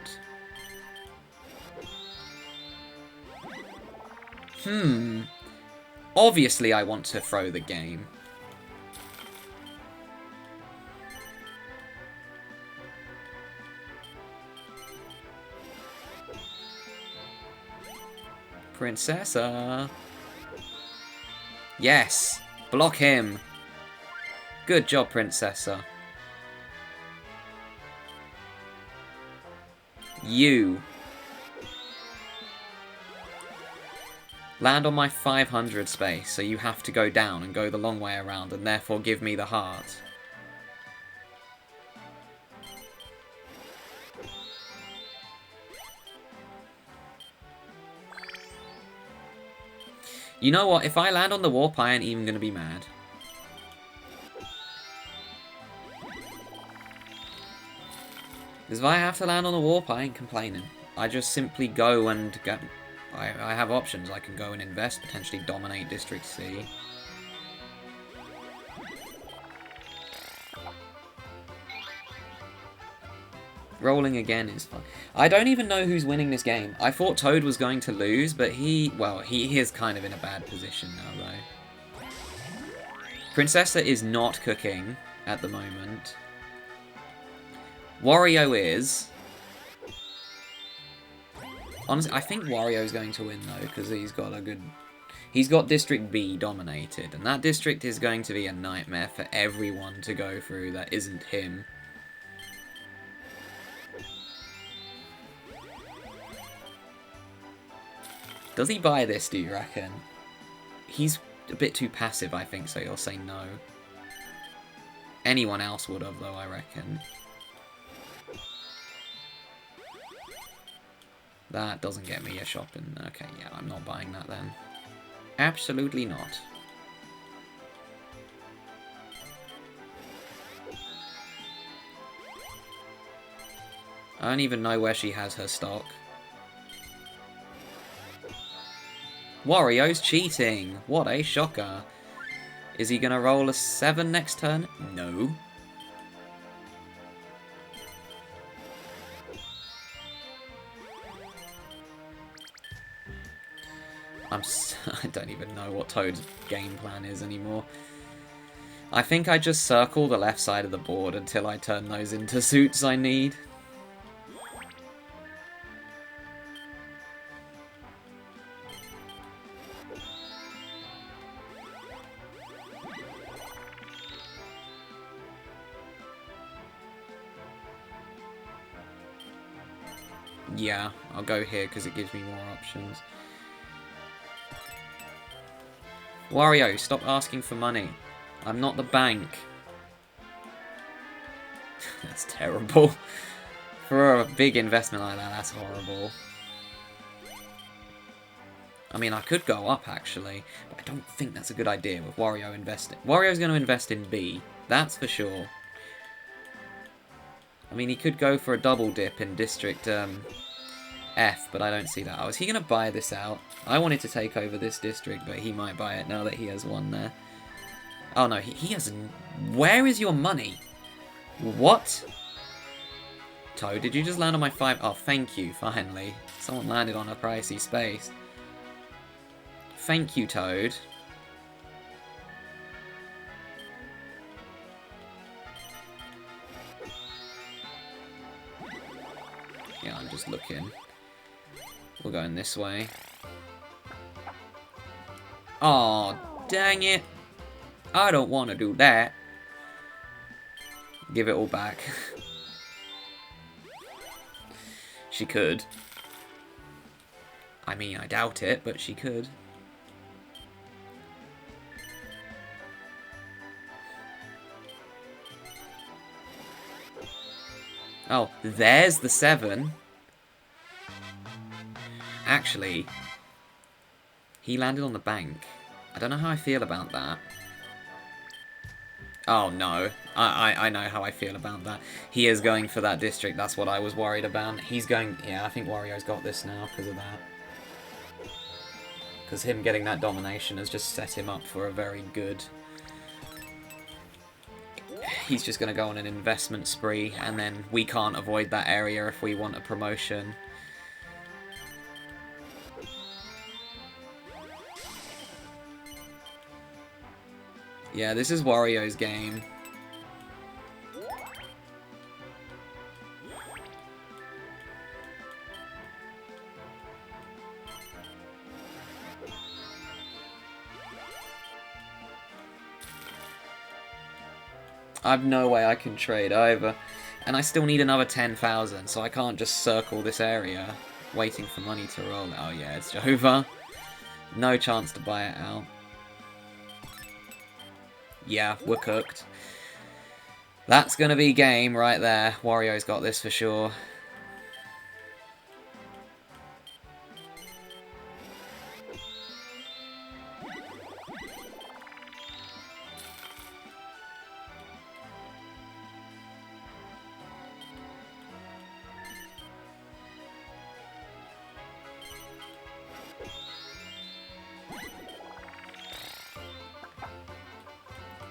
Obviously I want to throw the game. Princessa. Yes! Block him! Good job, Princessa. You. Land on my 500 space, so you have to go down and go the long way around, and therefore give me the heart. You know what? If I land on the warp, I ain't even going to be mad. Because if I have to land on the warp, I ain't complaining. I just simply go and get... I have options. I can go and invest, potentially dominate District C. Rolling again is fun. I don't even know who's winning this game. I thought Toad was going to lose, but he is kind of in a bad position now, though. Princessa is not cooking at the moment. Wario is. Honestly, I think Wario's going to win, though, because he's got a good... He's got District B dominated, and that district is going to be a nightmare for everyone to go through that isn't him. Does he buy this, do you reckon? He's a bit too passive, I think, so you'll say no. Anyone else would have, though, I reckon. That doesn't get me a shopping. Okay, yeah, I'm not buying that then. Absolutely not. I don't even know where she has her stock. Wario's cheating! What a shocker! Is he gonna roll a 7 next turn? No. I don't even know what Toad's game plan is anymore. I think I just circle the left side of the board until I turn those into suits I need. Yeah, I'll go here because it gives me more options. Wario, stop asking for money. I'm not the bank. That's terrible. For a big investment like that, that's horrible. I mean, I could go up, actually, but I don't think that's a good idea with Wario investing. Wario's going to invest in B, that's for sure. I mean, he could go for a double dip in District F, but I don't see that. Oh, is he going to buy this out? I wanted to take over this district, but he might buy it now that he has one there. Oh no, he has... Where is your money? What? Toad, did you just land on my 5? Oh, thank you, finally. Someone landed on a pricey space. Thank you, Toad. Yeah, I'm just looking. We're going this way. Oh, dang it. I don't want to do that. Give it all back. She could. I mean, I doubt it, but she could. Oh, there's the 7. Actually, he landed on the bank. I don't know how I feel about that. Oh no, I know how I feel about that. He is going for that district, that's what I was worried about. He's going, yeah, I think Wario's got this now because of that. Because him getting that domination has just set him up for a very good... He's just going to go on an investment spree, and then we can't avoid that area if we want a promotion. Yeah, this is Wario's game. I've no way I can trade either. And I still need another 10,000, so I can't just circle this area waiting for money to roll. Oh yeah, it's over. No chance to buy it out. Yeah, we're cooked. That's going to be game right there. Wario's got this for sure.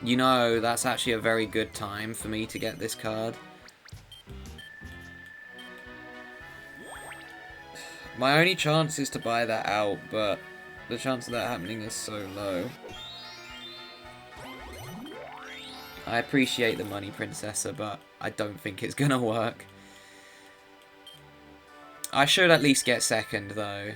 You know, that's actually a very good time for me to get this card. My only chance is to buy that out, but the chance of that happening is so low. I appreciate the money, Princessa, but I don't think it's gonna work. I should at least get second, though.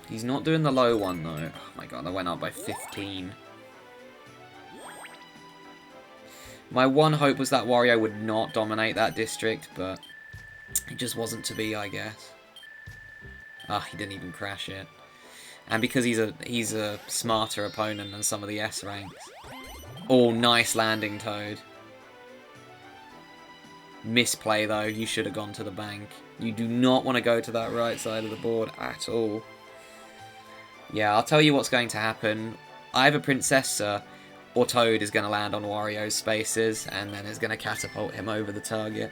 He's not doing the low one, though. Oh my god, I went up by 15. My one hope was that Wario would not dominate that district, but it just wasn't to be, I guess. Ah, he didn't even crash it. And because he's a smarter opponent than some of the S ranks. Oh, nice landing, Toad. Misplay, though. You should have gone to the bank. You do not want to go to that right side of the board at all. Yeah, I'll tell you what's going to happen. Either Princessa or Toad is going to land on Wario's spaces, and then is going to catapult him over the target.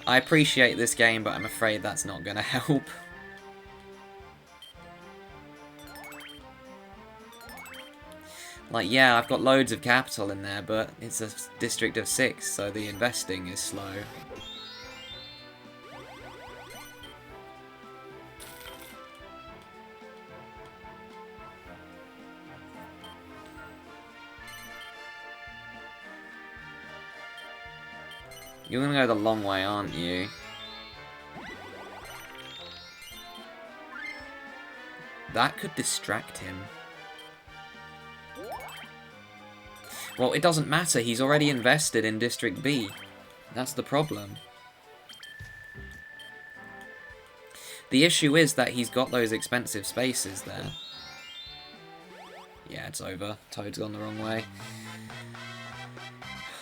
I appreciate this game, but I'm afraid that's not going to help. Like, yeah, I've got loads of capital in there, but it's a district of 6, so the investing is slow. You're gonna go the long way, aren't you? That could distract him. Well, it doesn't matter. He's already invested in District B. That's the problem. The issue is that he's got those expensive spaces there. Yeah, it's over. Toad's gone the wrong way.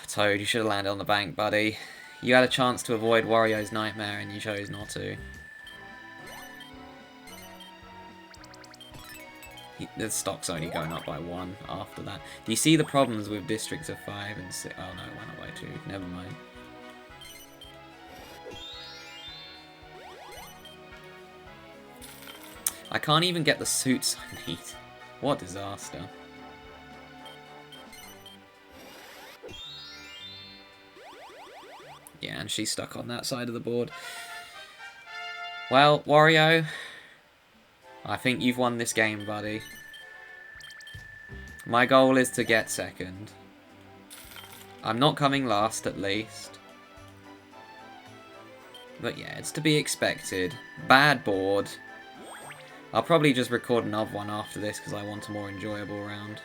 Toad, you should have landed on the bank, buddy. You had a chance to avoid Wario's nightmare and you chose not to. The stock's only going up by 1 after that. Do you see the problems with districts of 5 and 6? Oh no, it went up by 2. Never mind. I can't even get the suits I need. What a disaster. Yeah, and she's stuck on that side of the board. Well, Wario, I think you've won this game, buddy. My goal is to get second. I'm not coming last, at least. But yeah, it's to be expected. Bad board. I'll probably just record another one after this because I want a more enjoyable round.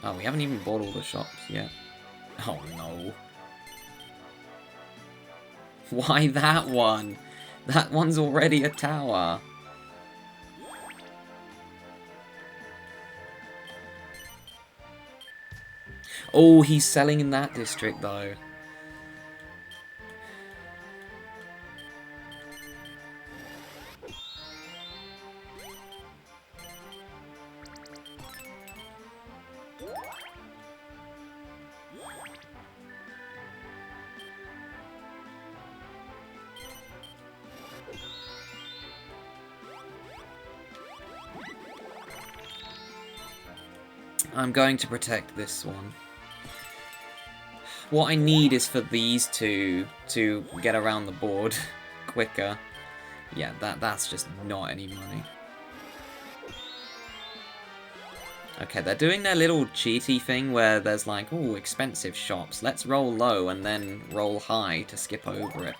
Oh, we haven't even bought all the shops yet. Oh no. Why that one? That one's already a tower. Oh, he's selling in that district, though. I'm going to protect this one. What I need is for these two to get around the board quicker. Yeah, that's just not any money. Okay, they're doing their little cheaty thing where there's like, ooh, expensive shops. Let's roll low and then roll high to skip over it.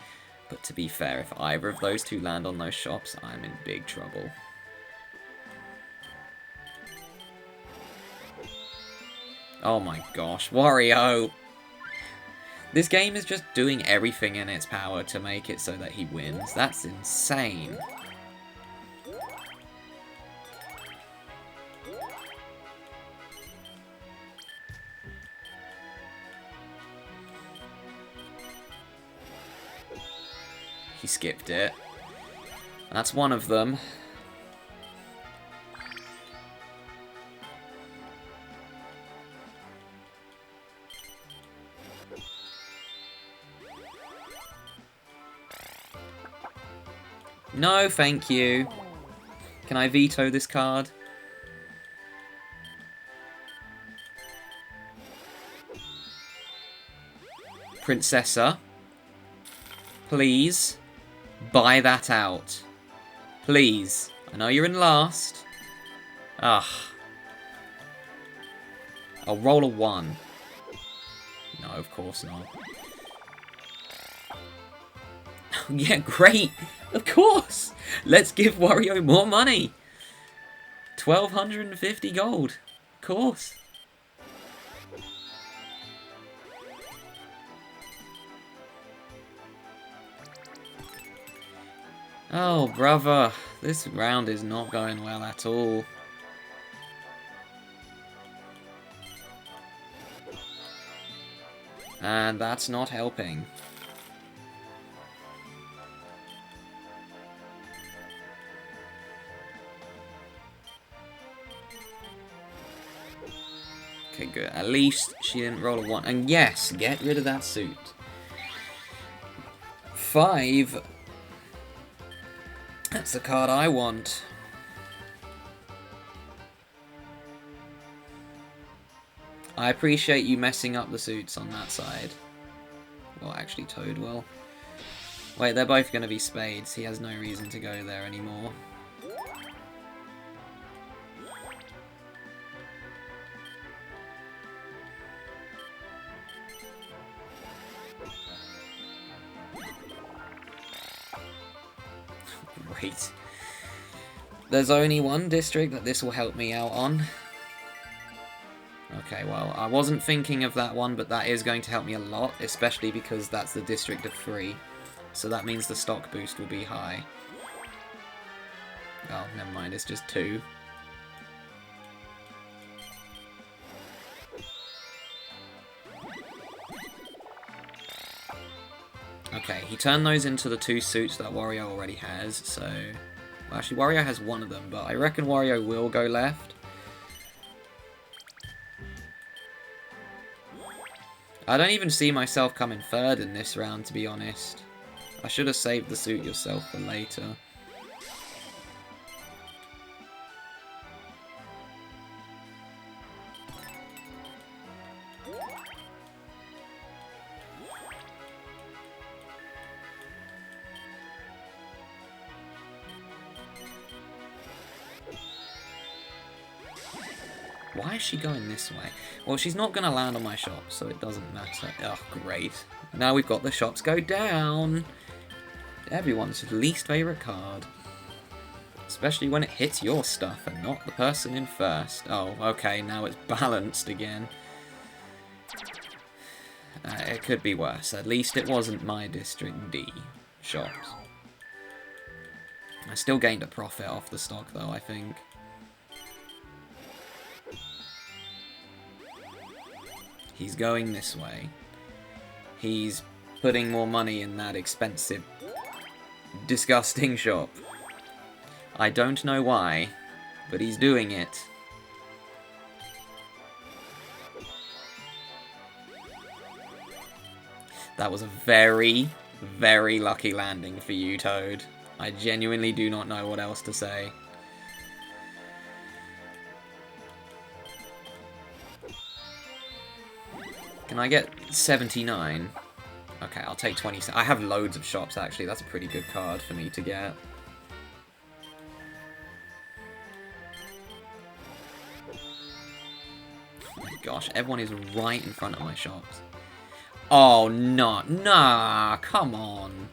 But to be fair, if either of those two land on those shops, I'm in big trouble. Oh my gosh, Wario! This game is just doing everything in its power to make it so that he wins. That's insane. He skipped it. That's one of them. No, thank you. Can I veto this card? Princessa. Please. Buy that out. Please. I know you're in last. Ugh. I'll roll a 1. No, of course not. Yeah, great. Of course. Let's give Wario more money. 1,250 gold. Of course. Oh, brother. This round is not going well at all. And that's not helping. Okay, good. At least she didn't roll a 1. And yes, get rid of that suit. 5. That's the card I want. I appreciate you messing up the suits on that side. Well, actually, Toad will. Wait, they're both going to be spades. He has no reason to go there anymore. Great. There's only one district that this will help me out on. Okay, well, I wasn't thinking of that one, but that is going to help me a lot, especially because that's the district of 3. So that means the stock boost will be high. Oh, never mind, it's just 2. Okay, he turned those into the 2 suits that Wario already has, so... Well, actually, Wario has one of them, but I reckon Wario will go left. I don't even see myself coming third in this round, to be honest. I should have saved the suit yourself for later. Why is she going this way? Well, she's not going to land on my shop, so it doesn't matter. Oh, great. Now we've got the shops go down. Everyone's least favourite card. Especially when it hits your stuff and not the person in first. Oh, okay, now it's balanced again. It could be worse. At least it wasn't my District D shops. I still gained a profit off the stock, though, I think. He's going this way. He's putting more money in that expensive, disgusting shop. I don't know why, but he's doing it. That was a very, very lucky landing for you, Toad. I genuinely do not know what else to say. Can I get 79? Okay, I'll take 20. I have loads of shops, actually. That's a pretty good card for me to get. gosh, everyone is right in front of my shops. Oh, no. Nah, come on.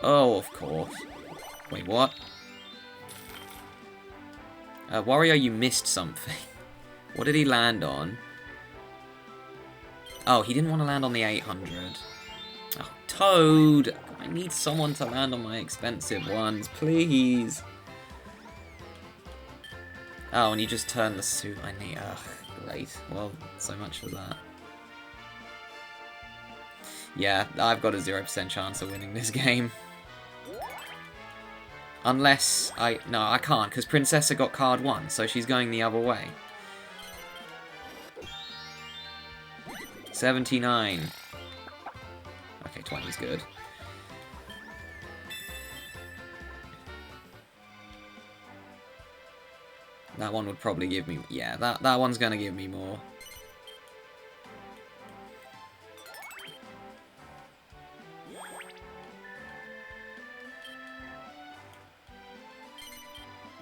Oh, of course. Wait, what? Wario, you missed something. What did he land on? Oh, he didn't want to land on the 800. Oh, Toad! I need someone to land on my expensive ones, please. Oh, and you just turned the suit I need. Ugh, great. Well, so much for that. Yeah, I've got a 0% chance of winning this game. Unless no, I can't, because Princessa got card 1, so she's going the other way. 79. Okay, 20's good. That one would probably give me... Yeah, that one's going to give me more.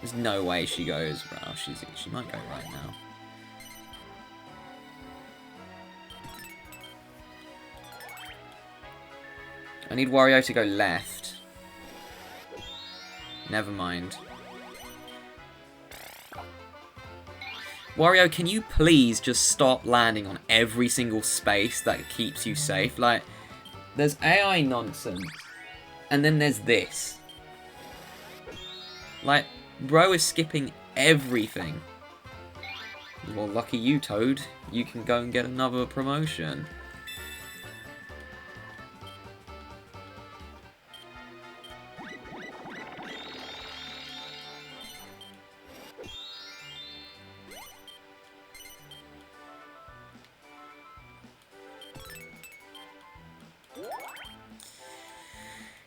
There's no way she goes... Oh, she might go right now. I need Wario to go left. Never mind. Wario, can you please just stop landing on every single space that keeps you safe? Like, there's AI nonsense, and then there's this. Like, bro is skipping everything. Well, lucky you, Toad. You can go and get another promotion.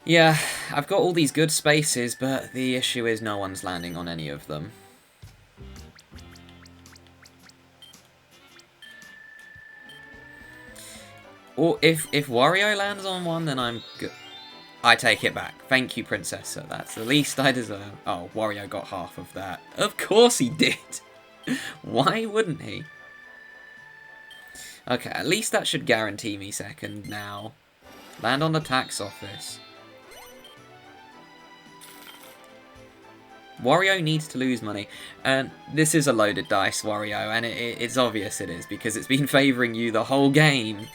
Yeah, I've got all these good spaces, but the issue is no one's landing on any of them. Or if Wario lands on one, then I'm good. I take it back. Thank you, Princessa. That's the least I deserve. Oh, Wario got half of that. Of course he did. Why wouldn't he? Okay, at least that should guarantee me second now. Land on the tax office. Wario needs to lose money, and this is a loaded dice, Wario, and it's obvious it is, because it's been favouring you the whole game.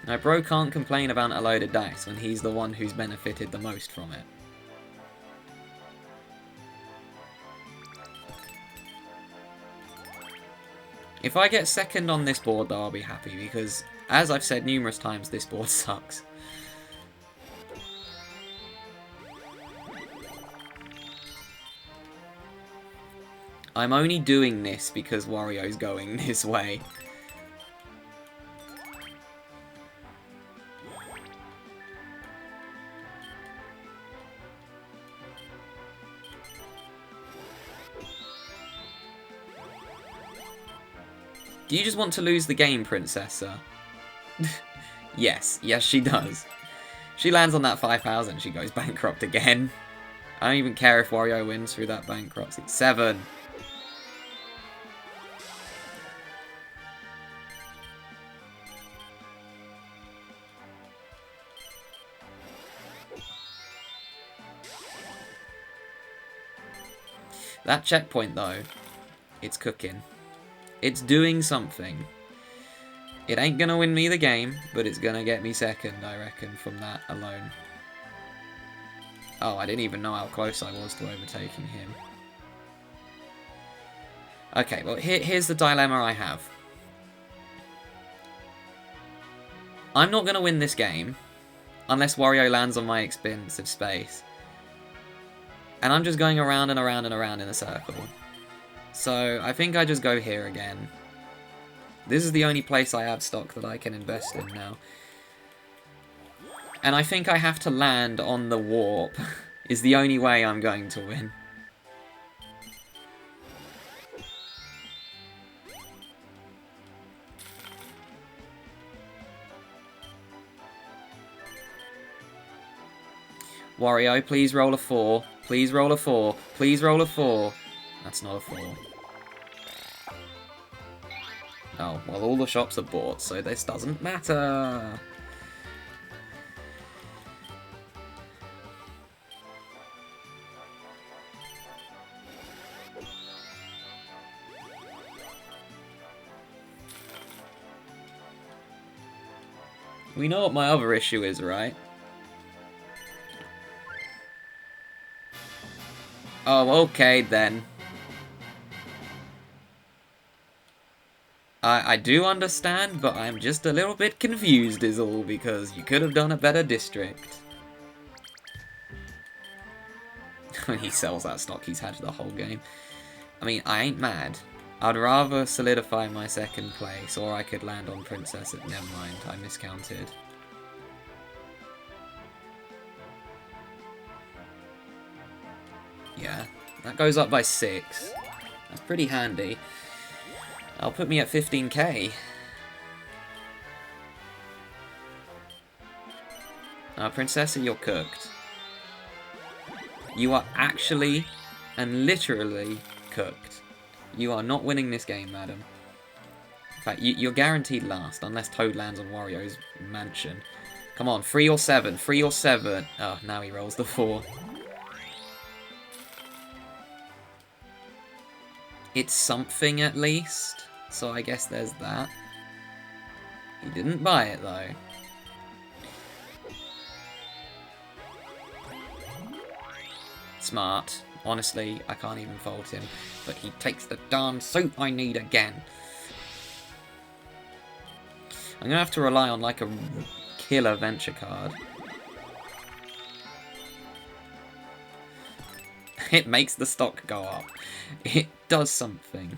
Now, bro can't complain about a loaded dice when he's the one who's benefited the most from it. If I get second on this board, though, I'll be happy, because, as I've said numerous times, this board sucks. I'm only doing this because Wario's going this way. Do you just want to lose the game, Princessa? Yes, she does. She lands on that 5,000, she goes bankrupt again. I don't even care if Wario wins through that bankruptcy. 7. That checkpoint, though, it's cooking. It's doing something. It ain't gonna win me the game, but it's gonna get me second, I reckon, from that alone. Oh, I didn't even know how close I was to overtaking him. Okay, well, here's the dilemma I have. I'm not gonna win this game unless Wario lands on my expensive space. And I'm just going around and around and around in a circle. So, I think I just go here again. This is the only place I have stock that I can invest in now. And I think I have to land on the warp. Is the only way I'm going to win. Wario, please roll a 4. Please roll a 4. Please roll a 4. That's not a 4. Oh, well, all the shops are bought, so this doesn't matter. We know what my other issue is, right? Oh, okay, then. I do understand, but I'm just a little bit confused is all, because you could have done a better district. When he sells that stock he's had the whole game. I mean, I ain't mad. I'd rather solidify my second place, or I could land on Princessa. Never mind, I miscounted. Yeah, that goes up by 6. That's pretty handy. That'll put me at 15k. Princessa, you're cooked. You are actually and literally cooked. You are not winning this game, madam. In fact, you're guaranteed last, unless Toad lands on Wario's mansion. Come on, 3 or 7, 3 or 7. Oh, now he rolls the 4. It's something at least, so I guess there's that. He didn't buy it though. Smart. Honestly, I can't even fault him. But he takes the darn suit I need again. I'm going to have to rely on like a killer venture card. It makes the stock go up. It does something.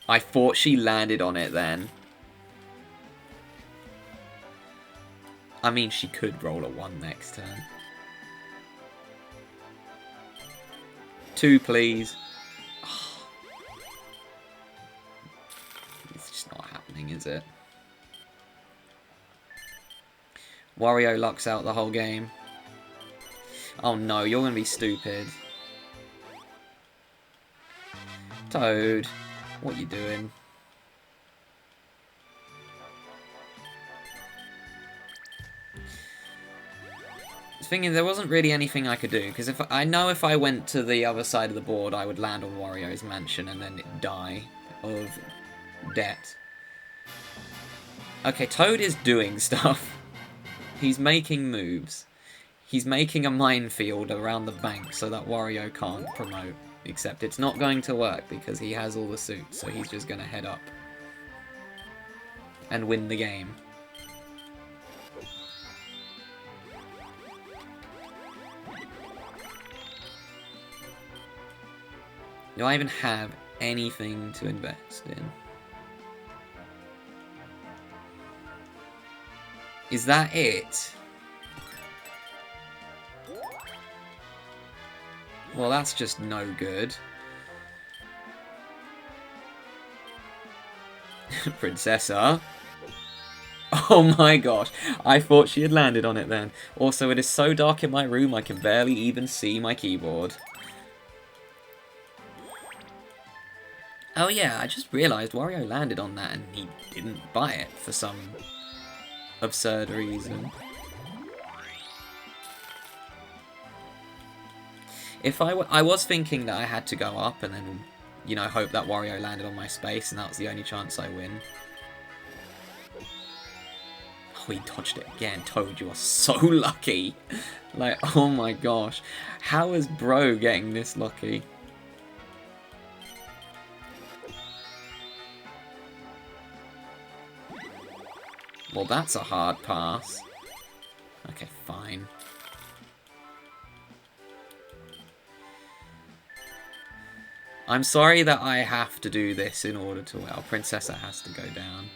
I thought she landed on it then. I mean, she could roll a 1 next turn. 2, please. Oh. It's just not happening, is it? Wario lucks out the whole game. Oh no, you're going to be stupid. Toad, what you doing? The thing is, there wasn't really anything I could do, because if I went to the other side of the board, I would land on Wario's mansion and then die of debt. Okay, Toad is doing stuff. He's making moves. He's making a minefield around the bank so that Wario can't promote. Except it's not going to work because he has all the suits, so he's just going to head up and win the game. Do I even have anything to invest in? Is that it? Well, that's just no good. Princessa. Oh my gosh, I thought she had landed on it then. Also, it is so dark in my room I can barely even see my keyboard. Oh yeah, I just realised Wario landed on that and he didn't buy it for some absurd reason. If I was thinking that I had to go up and then, you know, hope that Wario landed on my space and that was the only chance I win. Oh, he dodged it again. Toad, you are so lucky. Like, oh my gosh. How is bro getting this lucky? Well, that's a hard pass. Okay, fine. I'm sorry that I have to do this in order to... Well, Princessa has to go down.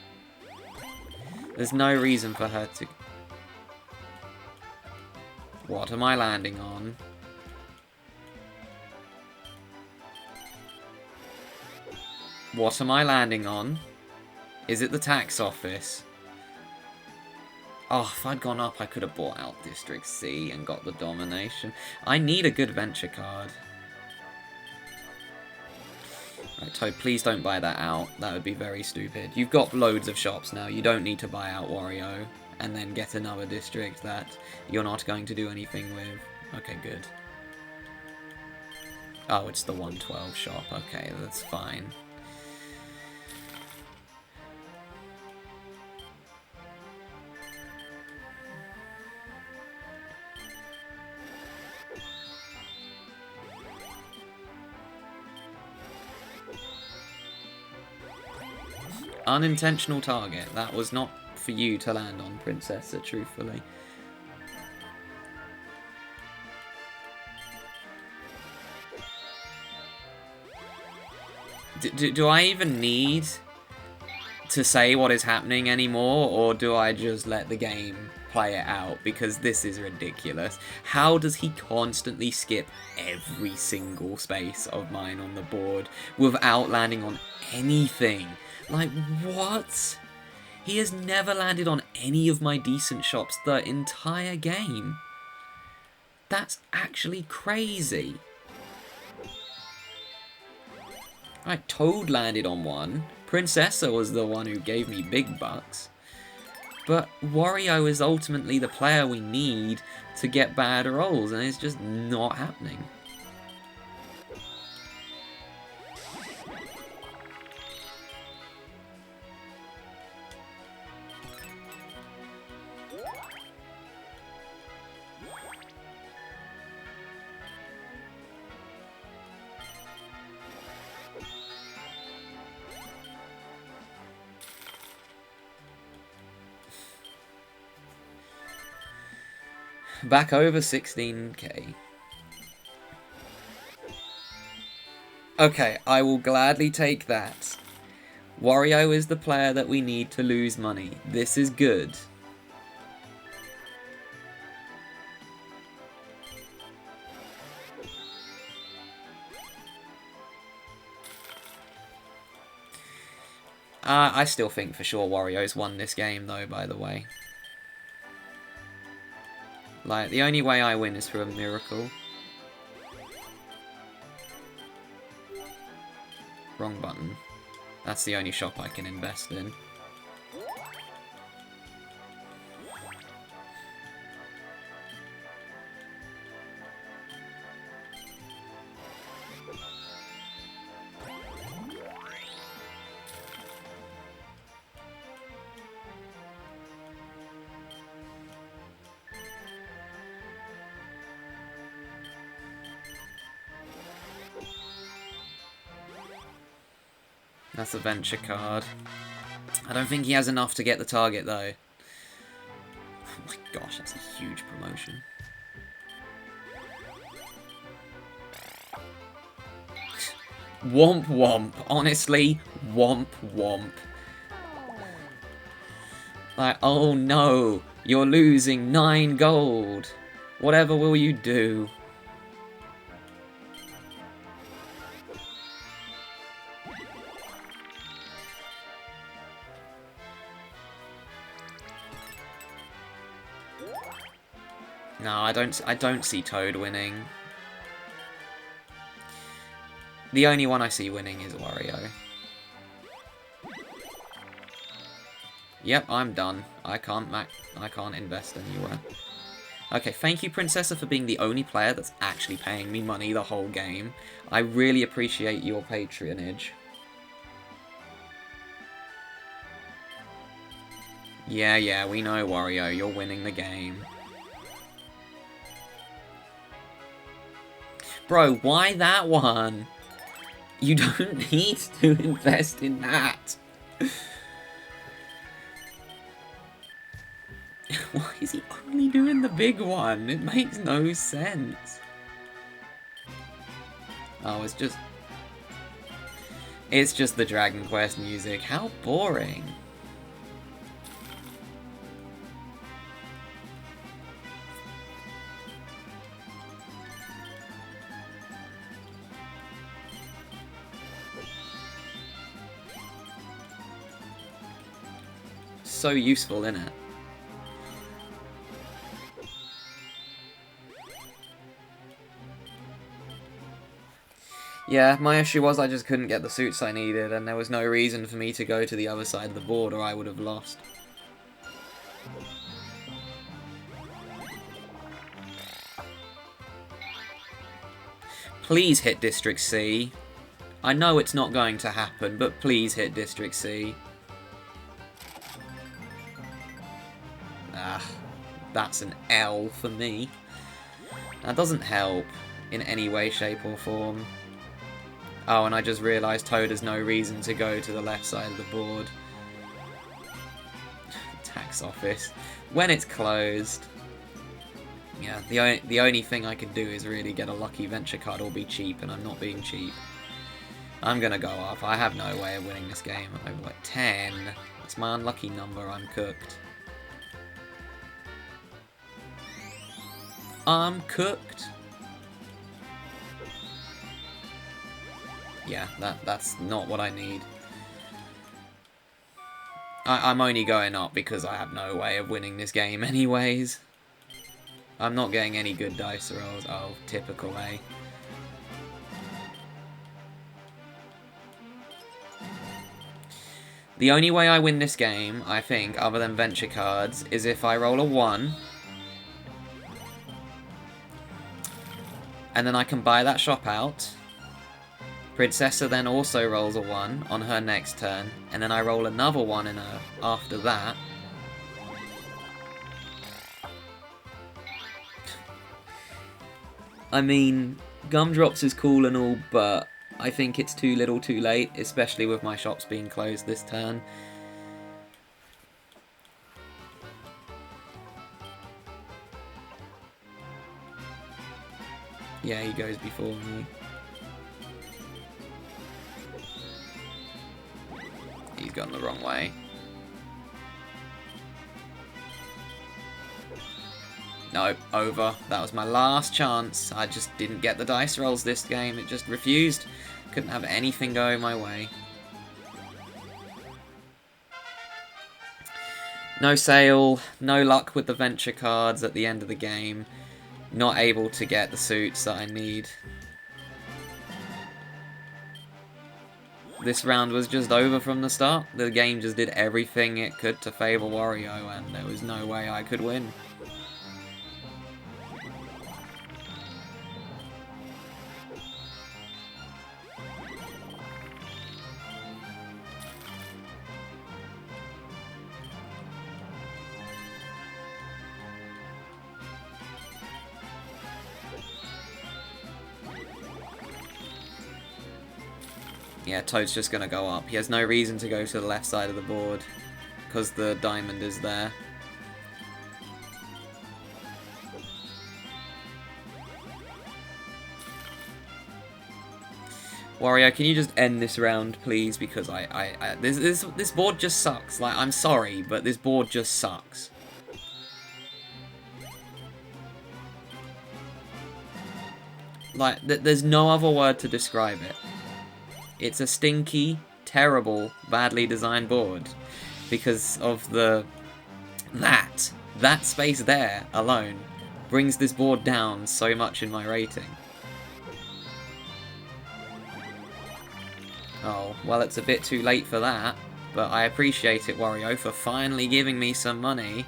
There's no reason for her to... What am I landing on? What am I landing on? Is it the tax office? Oh, if I'd gone up, I could have bought out District C and got the domination. I need a good venture card. Right, Toad, please don't buy that out. That would be very stupid. You've got loads of shops now. You don't need to buy out Wario and then get another district that you're not going to do anything with. Okay, good. Oh, it's the 112 shop. Okay, that's fine. Unintentional target. That was not for you to land on, Princessa, truthfully. Do I even need to say what is happening anymore, or do I just let the game play it out? Because this is ridiculous. How does he constantly skip every single space of mine on the board without landing on anything? Like, what? He has never landed on any of my decent shops the entire game. That's actually crazy. Right, Toad landed on one. Princessa was the one who gave me big bucks. But Wario is ultimately the player we need to get bad rolls, and it's just not happening. Back over 16k. Okay, I will gladly take that. Wario is the player that we need to lose money. This is good. I still think for sure Wario's won this game though, by the way. Like, the only way I win is through a miracle. Wrong button. That's the only shop I can invest in. That's a venture card. I don't think he has enough to get the target, though. Oh my gosh, that's a huge promotion. Womp womp. Honestly, womp womp. Like, oh no, you're losing 9 gold. Whatever will you do? No, I don't see Toad winning. The only one I see winning is Wario. Yep, I'm done. I can't invest anywhere. Okay, thank you, Princessa, for being the only player that's actually paying me money the whole game. I really appreciate your patronage. Yeah, we know, Wario, you're winning the game. Bro, why that one? You don't need to invest in that. Why is he only doing the big one? It makes no sense. Oh, it's just the Dragon Quest music. How boring. so useful, innit? Yeah, my issue was I just couldn't get the suits I needed, and there was no reason for me to go to the other side of the board or I would have lost. Please hit District C. I know it's not going to happen, but please hit District C. Ah, that's an L for me. That doesn't help in any way, shape or form. Oh, and I just realised Toad has no reason to go to the left side of the board. Tax office. When it's closed. Yeah, the only thing I can do is really get a lucky venture card or be cheap, and I'm not being cheap. I'm gonna go up. I have no way of winning this game. I've got 10. That's my unlucky number. I'm cooked. I'm cooked. Yeah, that's not what I need. I'm only going up because I have no way of winning this game anyways. I'm not getting any good dice rolls. Oh, typical, eh? The only way I win this game, I think, other than venture cards, is if I roll a 1. And then I can buy that shop out. Princessa then also rolls a 1 on her next turn, and then I roll another 1 in her after that. I mean, Gumdrops is cool and all, but I think it's too little too late, especially with my shops being closed this turn. Yeah, he goes before me. He's gone the wrong way. Nope, over. That was my last chance. I just didn't get the dice rolls this game. It just refused. Couldn't have anything going my way. No sale, no luck with the venture cards at the end of the game. Not able to get the suits that I need. This round was just over from the start. The game just did everything it could to favour Wario, and there was no way I could win. Yeah, Toad's just going to go up. He has no reason to go to the left side of the board, because the diamond is there. Wario, can you just end this round, please? Because this board just sucks. Like, I'm sorry, but this board just sucks. Like, there's no other word to describe it. It's a stinky, terrible, badly designed board because of that space there alone brings this board down so much in my rating. Oh, well, it's a bit too late for that, but I appreciate it, Wario, for finally giving me some money.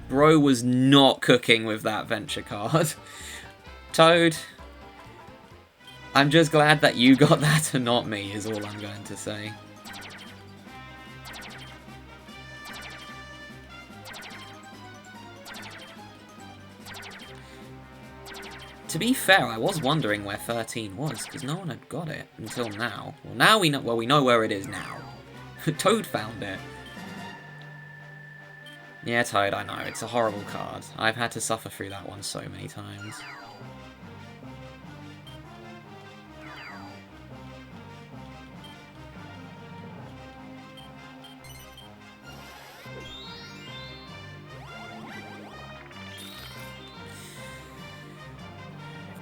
Bro was not cooking with that venture card. Toad, I'm just glad that you got that and not me, is all I'm going to say. To be fair, I was wondering where 13 was, because no one had got it until now. Well, now we know, well, we know where it is now. Toad found it. Yeah, Toad, I know, it's a horrible card. I've had to suffer through that one so many times.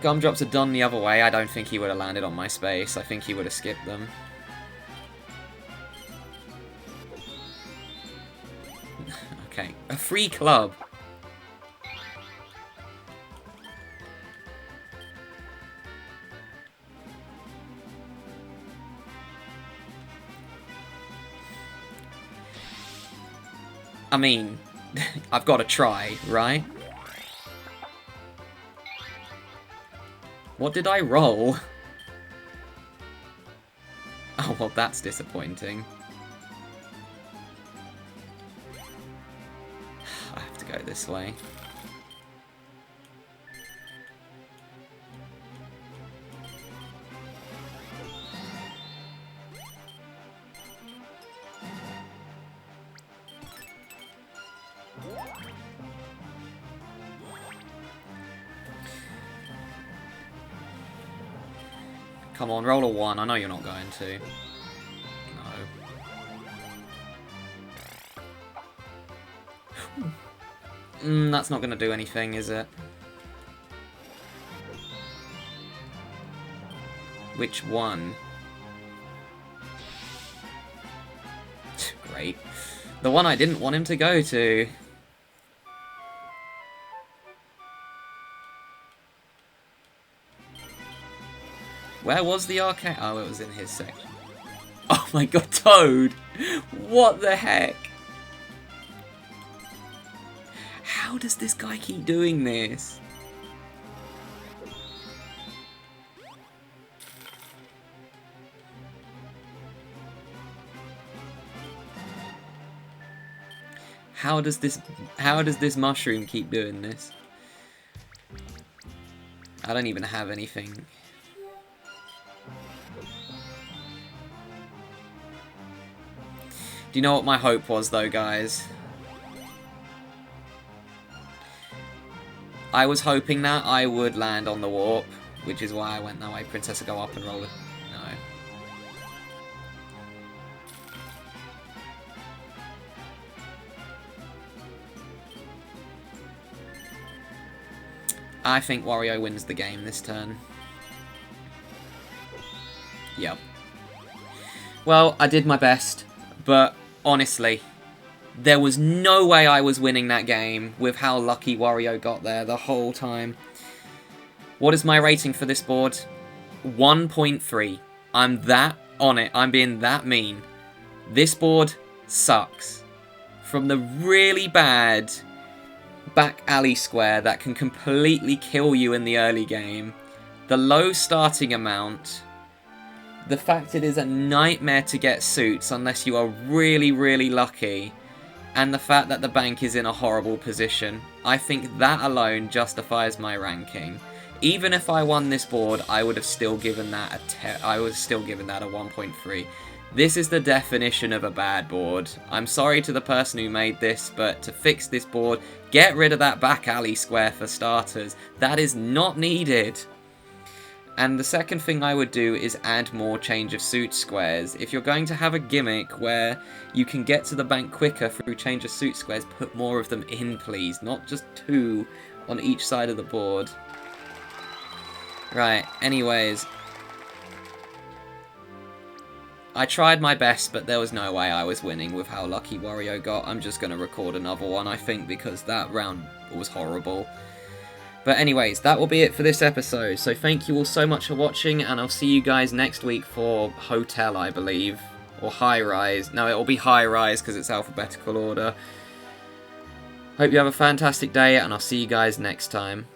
Gumdrops are done the other way. I don't think he would have landed on my space. I think he would have skipped them. Okay, a free club. I mean, I've got to try, right? What did I roll? Oh, well, that's disappointing. I have to go this way. Come on, roll a 1. I know you're not going to. No. That's not going to do anything, is it? Which one? Great. The one I didn't want him to go to. Where was the arcade? Oh, it was in his section. Oh my god, Toad! What the heck? How does this guy keep doing this? How does this mushroom keep doing this? I don't even have anything. Do you know what my hope was, though, guys? I was hoping that I would land on the warp, which is why I went that way. Princessa, go up and roll it. No. I think Wario wins the game this turn. Yep. Well, I did my best. But, honestly, there was no way I was winning that game with how lucky Wario got there the whole time. What is my rating for this board? 1.3. I'm that on it. I'm being that mean. This board sucks. From the really bad back alley square that can completely kill you in the early game, the low starting amount, the fact it is a nightmare to get suits unless you are really, really lucky, and the fact that the bank is in a horrible position. I think that alone justifies my ranking. Even if I won this board, I would have still given that a 1.3. This is the definition of a bad board. I'm sorry to the person who made this, but to fix this board, get rid of that back alley square for starters. That is not needed. And the second thing I would do is add more change of suit squares. If you're going to have a gimmick where you can get to the bank quicker through change of suit squares, put more of them in, please. Not just 2 on each side of the board. Right, anyways. I tried my best, but there was no way I was winning with how lucky Wario got. I'm just going to record another one, I think, because that round was horrible. But anyways, that will be it for this episode. So thank you all so much for watching, and I'll see you guys next week for Hotel, I believe. Or High Rise. No, it will be High Rise because it's alphabetical order. Hope you have a fantastic day, and I'll see you guys next time.